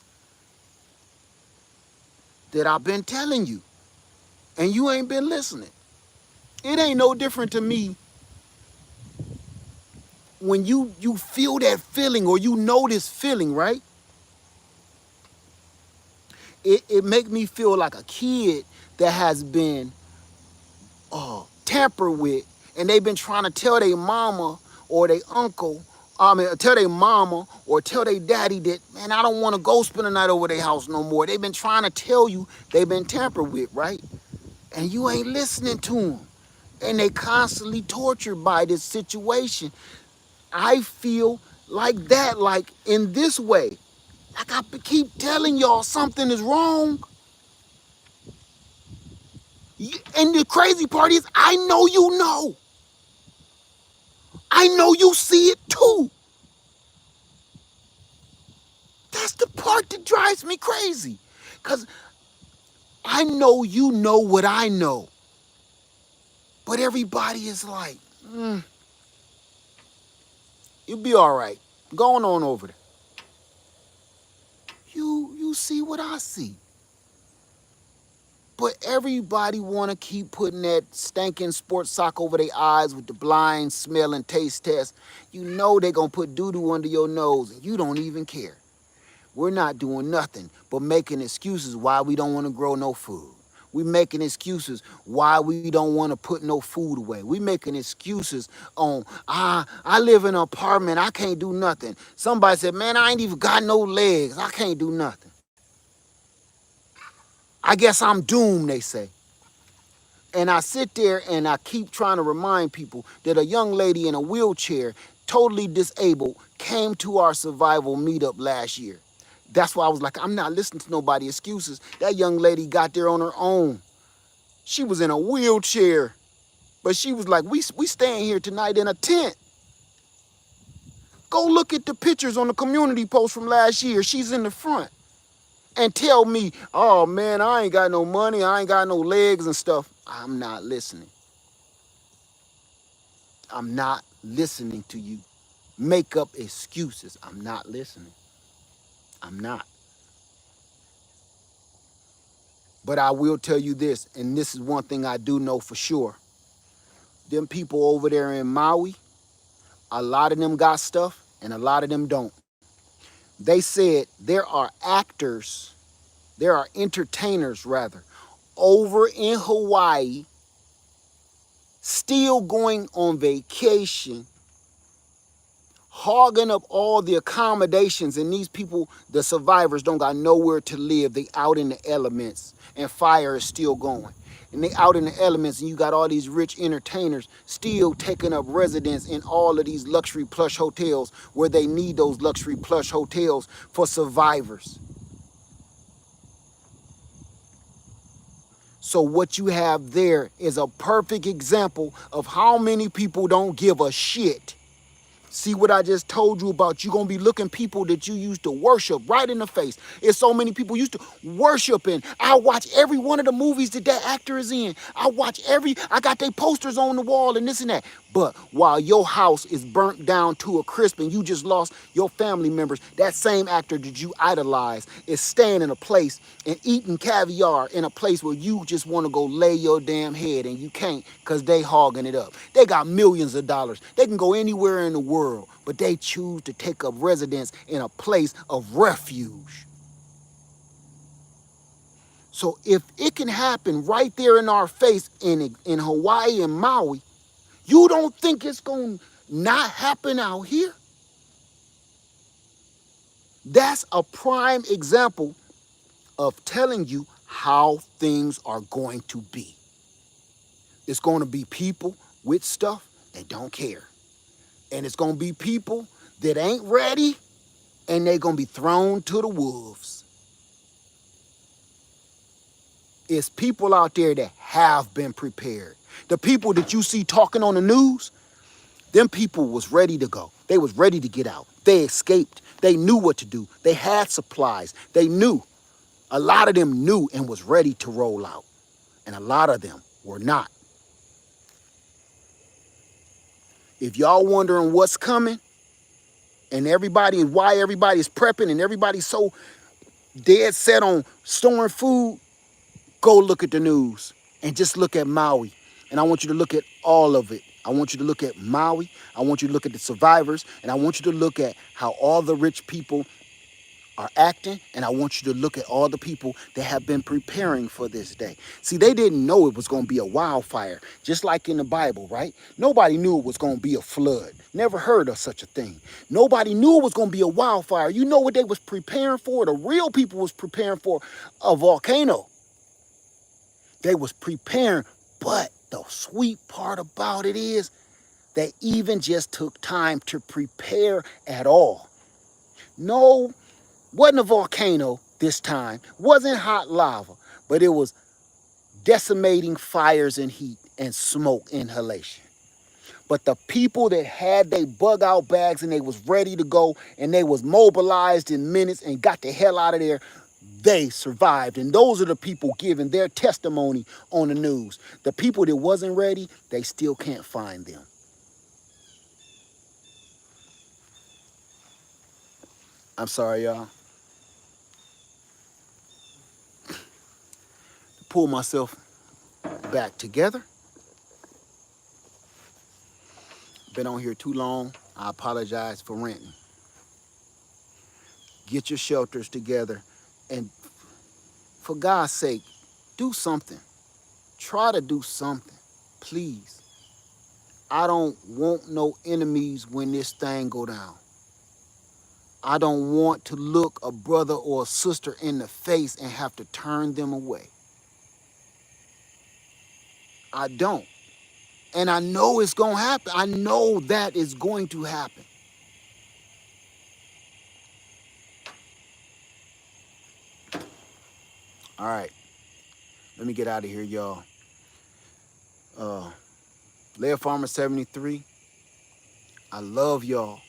that I've been telling you, and you ain't been listening. It ain't no different to me when you feel that feeling or you know this feeling, right? It make me feel like a kid that has been tampered with, and they've been trying to tell their mama or their uncle, tell their mama or tell their daddy that, man, I don't want to go spend the night over their house no more. They've been trying to tell you they've been tampered with, right? And you ain't listening to them. And they constantly tortured by this situation. I feel like that, like in this way. Like I keep telling y'all something is wrong. And the crazy part is, I know you know. I know you see it too. That's the part that drives me crazy. Because I know you know what I know. But everybody is like, you'll be all right. Going on over there. You see what I see. But everybody want to keep putting that stinking sports sock over their eyes with the blind smell and taste test. You know they going to put doo-doo under your nose and you don't even care. We're not doing nothing but making excuses why we don't want to grow no food. We making excuses why we don't want to put no food away. We making excuses on, I live in an apartment, I can't do nothing. Somebody said, man, I ain't even got no legs, I can't do nothing. I guess I'm doomed, they say. And I sit there and I keep trying to remind people that a young lady in a wheelchair, totally disabled, came to our survival meetup last year. That's why I was like, I'm not listening to nobody's excuses. That young lady got there on her own. She was in a wheelchair, but she was like, we staying here tonight in a tent. Go look at the pictures on the community post from last year. She's in the front. And tell me, oh man, I ain't got no money, I ain't got no legs and stuff. I'm not listening. I'm not listening to you. Make up excuses. I'm not listening. I'm not. But I will tell you this, and this is one thing I do know for sure. Them people over there in Maui, a lot of them got stuff and a lot of them don't. They said there are actors, there are entertainers rather, over in Hawaii, still going on vacation, hogging up all the accommodations, and these people, the survivors, don't got nowhere to live. They out in the elements and fire is still going. And they out in the elements and you got all these rich entertainers still taking up residence in all of these luxury plush hotels where they need those luxury plush hotels for survivors. So what you have there is a perfect example of how many people don't give a shit. See what I just told you about? You're going to be looking people that you used to worship right in the face. It's so many people used to worship, and I watch every one of the movies that that actor is in. I got their posters on the wall and this and that. But while your house is burnt down to a crisp and you just lost your family members, that same actor that you idolize is staying in a place and eating caviar in a place where you just want to go lay your damn head and you can't because they hogging it up. They got millions of dollars. They can go anywhere in the world, but they choose to take up residence in a place of refuge. So if it can happen right there in our face in Hawaii and Maui, you don't think it's going to not happen out here? That's a prime example of telling you how things are going to be. It's going to be people with stuff that don't care. And it's going to be people that ain't ready and they're going to be thrown to the wolves. It's people out there that have been prepared. The people that you see talking on the news, them people was ready to go. They was ready to get out. They escaped. They knew what to do. They had supplies. They knew. A lot of them knew and was ready to roll out. And a lot of them were not. If y'all wondering what's coming and why everybody's prepping and everybody's so dead set on storing food, go look at the news and just look at Maui. And I want you to look at all of it. I want you to look at Maui. I want you to look at the survivors. And I want you to look at how all the rich people are acting. And I want you to look at all the people that have been preparing for this day. See, they didn't know it was going to be a wildfire, just like in the Bible, right? Nobody knew it was going to be a flood. Never heard of such a thing. Nobody knew it was going to be a wildfire. You know what they was preparing for? The real people was preparing for a volcano. They was preparing, but the sweet part about it is they even just took time to prepare at all. No, wasn't a volcano this time, wasn't hot lava, but it was decimating fires and heat and smoke inhalation. But the people that had their bug out bags and they was ready to go and they was mobilized in minutes and got the hell out of there, they survived. And those are the people giving their testimony on the news. The people that wasn't ready, they still can't find them. I'm sorry, y'all. The pull myself back together. Been on here too long. I apologize for ranting. Get your shelters together, and for God's sake, do something. Try to do something, please. I don't want no enemies when this thing go down. I don't want to look a brother or a sister in the face and have to turn them away. I don't. And I know it's going to happen. I know that is going to happen. All right. Let me get out of here, y'all. Lair Farmer 73, I love y'all.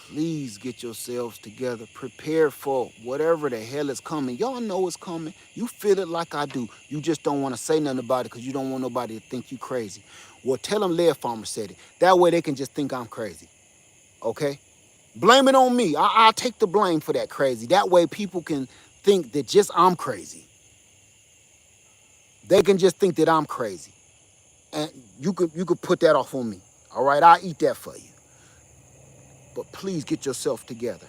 Please get yourselves together. Prepare for whatever the hell is coming. Y'all know it's coming. You feel it like I do. You just don't want to say nothing about it because you don't want nobody to think you crazy. Well, tell them Lair Farmer said it. That way they can just think I'm crazy. Okay? Blame it on me. I'll take the blame for that crazy. That way people can think that just I'm crazy. They can just think that I'm crazy. And you could put that off on me. All right? I'll eat that for you. But please get yourself together.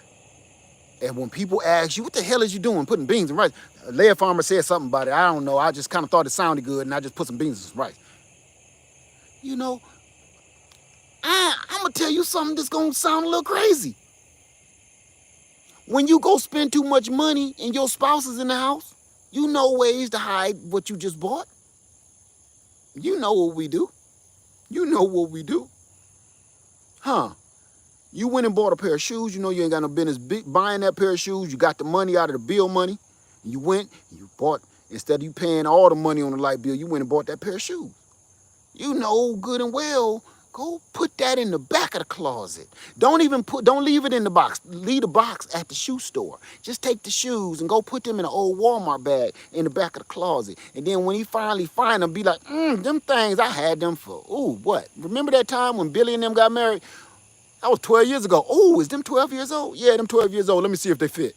And when people ask you, what the hell is you doing putting beans and rice? Lair Farmer said something about it. I don't know. I just kind of thought it sounded good, and I just put some beans and some rice. You know, I'm going to tell you something that's going to sound a little crazy. When you go spend too much money and your spouse is in the house, you know ways to hide what you just bought. You know what we do. You know what we do. Huh? You went and bought a pair of shoes. You know you ain't got no business buying that pair of shoes. You got the money out of the bill money. You went and you bought, instead of you paying all the money on the light bill, you went and bought that pair of shoes. You know good and well, go put that in the back of the closet. Don't leave it in the box. Leave the box at the shoe store. Just take the shoes and go put them in an old Walmart bag in the back of the closet. And then when he finally find them, be like, them things, I had them for, what? Remember that time when Billy and them got married? That was 12 years ago. Oh, is them 12 years old? Yeah, them 12 years old. Let me see if they fit.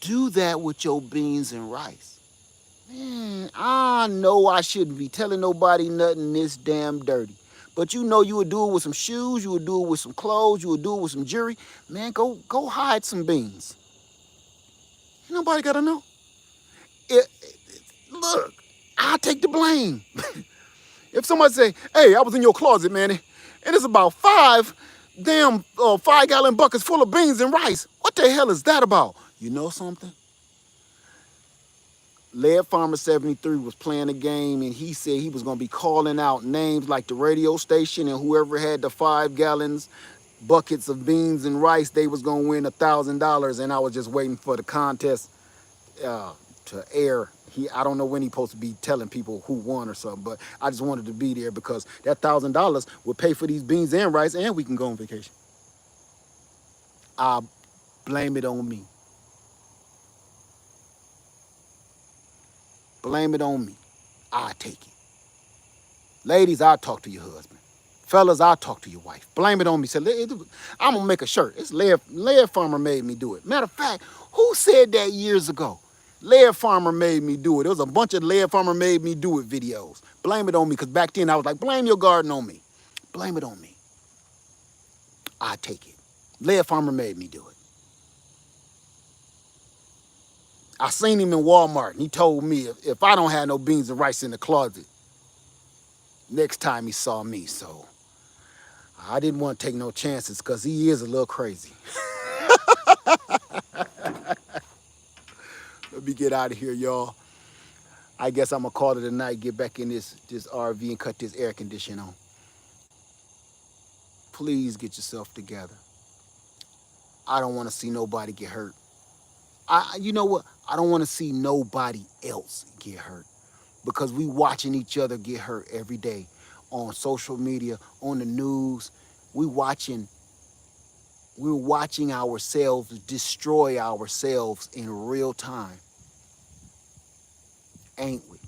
Do that with your beans and rice. Man, I know I shouldn't be telling nobody nothing this damn dirty. But you know you would do it with some shoes, you would do it with some clothes, you would do it with some jewelry. Man, go hide some beans. Nobody gotta know. Look, I'll take the blame. If somebody say, hey, I was in your closet, man, and it's about 5 5-gallon buckets full of beans and rice. What the hell is that about? You know something? Lair Farmer 73 was playing a game, and he said he was going to be calling out names like the radio station, and whoever had the 5 gallons buckets of beans and rice, they was going to win $1,000, and I was just waiting for the contest to air. I don't know when he's supposed to be telling people who won or something, but I just wanted to be there because that $1,000 would pay for these beans and rice, and we can go on vacation. I blame it on me. Blame it on me. I take it. Ladies, I'll talk to your husband. Fellas, I'll talk to your wife. Blame it on me. Say, I'm going to make a shirt. It's Lair Farmer made me do it. Matter of fact, who said that years ago? Lair Farmer made me do it. There was a bunch of Lair Farmer made me do it videos. Blame it on me, because back then I was like, blame your garden on me. Blame it on me. I take it. Lair Farmer made me do it. I seen him in Walmart, and he told me if I don't have no beans and rice in the closet, next time he saw me. So I didn't want to take no chances because he is a little crazy. Let me get out of here, y'all. I guess I'm going to call it a night, get back in this RV and cut this air conditioner on. Please get yourself together. I don't want to see nobody get hurt. You know what? I don't want to see nobody else get hurt, because we watching each other get hurt every day on social media, on the news. We're watching ourselves destroy ourselves in real time, ain't we?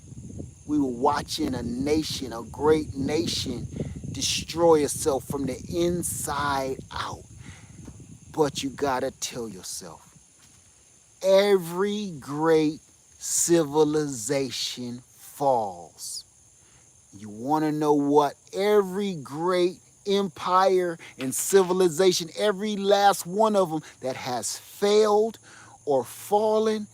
We were watching a nation, a great nation, destroy itself from the inside out. But you gotta tell yourself, every great civilization falls. You want to know what? Every great empire and civilization, every last one of them that has failed or fallen,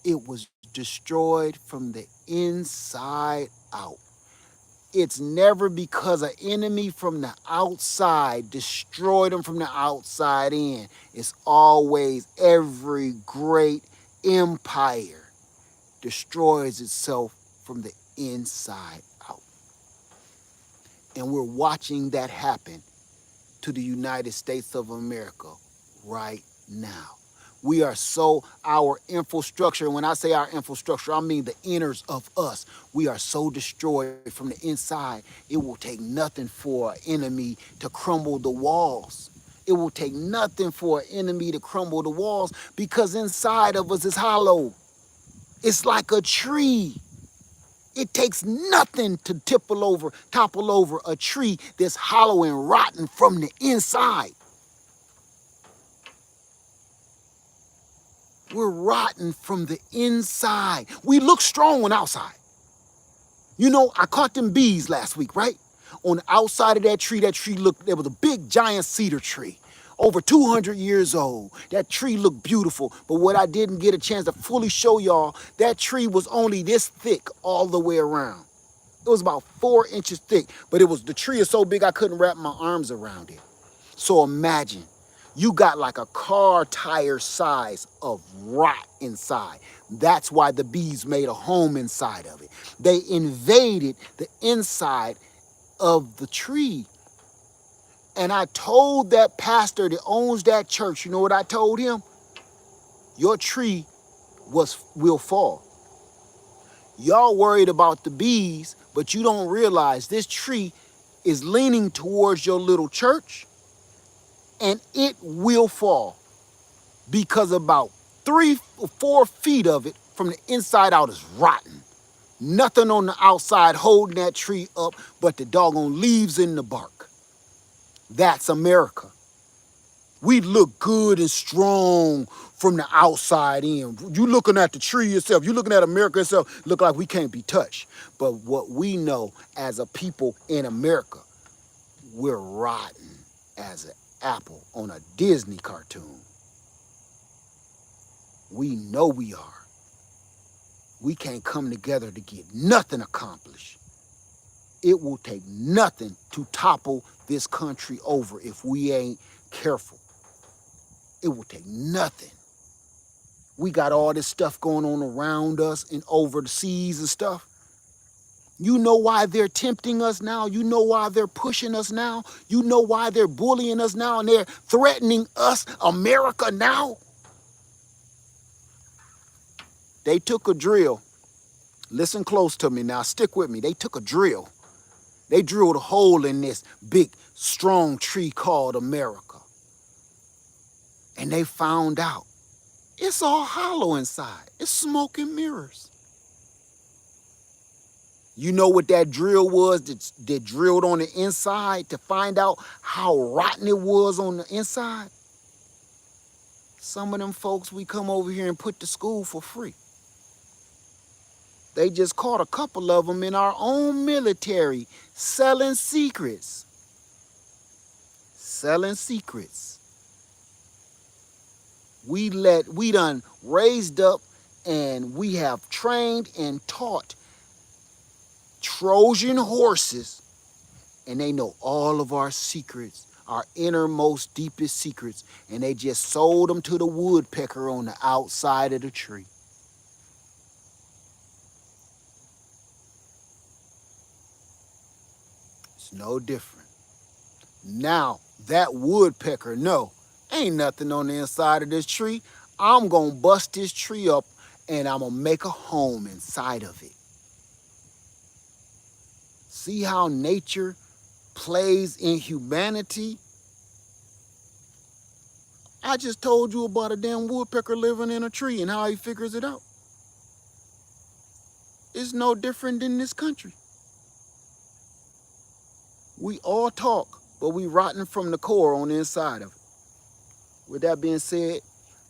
it was destroyed from the inside out. It's never because an enemy from the outside destroyed them from the outside in. It's always every great empire destroys itself from the inside out. And we're watching that happen to the United States of America right now. We are our infrastructure, and when I say our infrastructure, I mean the inners of us. We are so destroyed from the inside, it will take nothing for an enemy to crumble the walls. It will take nothing for an enemy to crumble the walls because inside of us is hollow. It's like a tree. It takes nothing to topple over a tree that's hollow and rotten from the inside. We're rotten from the inside. We look strong on the outside. You know, I caught them bees last week, right? On the outside of that tree there was a big giant cedar tree, over 200 years old. That tree looked beautiful, but what I didn't get a chance to fully show y'all, that tree was only this thick all the way around. It was about 4 inches thick, but the tree is so big I couldn't wrap my arms around it. So imagine, you got like a car tire size of rot inside. That's why the bees made a home inside of it. They invaded the inside of the tree. And I told that pastor that owns that church, you know what I told him? Your tree will fall. Y'all worried about the bees, but you don't realize this tree is leaning towards your little church, and it will fall because about 3 or 4 feet of it from the inside out is rotten. Nothing on the outside holding that tree up but the doggone leaves in the bark. That's America. We look good and strong from the outside in. You looking at the tree yourself, you looking at America itself, look like we can't be touched. But what we know as a people in America, we're rotten as an apple on a Disney cartoon. We know we are. We can't come together to get nothing accomplished. It will take nothing to topple this country over if we ain't careful. It will take nothing. We got all this stuff going on around us and over the seas and stuff. You know why they're tempting us now? You know why they're pushing us now? You know why they're bullying us now and they're threatening us, America, now? They took a drill. Listen close to me now. Stick with me. They took a drill. They drilled a hole in this big, strong tree called America. And they found out it's all hollow inside. It's smoke and mirrors. You know what that drill was that drilled on the inside to find out how rotten it was on the inside? Some of them folks we come over here and put to school for free. They just caught a couple of them in our own military selling secrets. Selling secrets. We done raised up and we have trained and taught Trojan horses, and they know all of our secrets, our innermost, deepest secrets, and they just sold them to the woodpecker on the outside of the tree. It's no different. Now, that woodpecker know, ain't nothing on the inside of this tree. I'm gonna bust this tree up and I'm gonna make a home inside of it. See how nature plays in humanity? I just told you about a damn woodpecker living in a tree and how he figures it out. It's no different than this country. We all talk, but we rotten from the core on the inside of it. With that being said,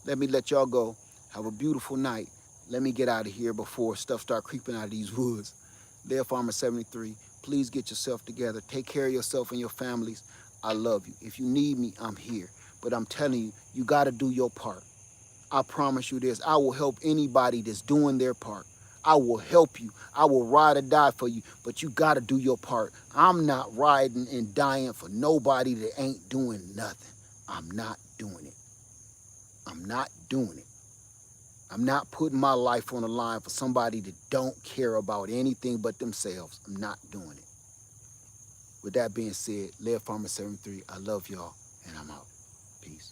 let me let y'all go. Have a beautiful night. Let me get out of here before stuff start creeping out of these woods. Lair Farmer 73, please get yourself together. Take care of yourself and your families. I love you. If you need me, I'm here. But I'm telling you, you got to do your part. I promise you this. I will help anybody that's doing their part. I will help you. I will ride or die for you. But you got to do your part. I'm not riding and dying for nobody that ain't doing nothing. I'm not doing it. I'm not doing it. I'm not putting my life on the line for somebody that don't care about anything but themselves. I'm not doing it. With that being said, Lair Farmer 73, I love y'all, and I'm out. Peace.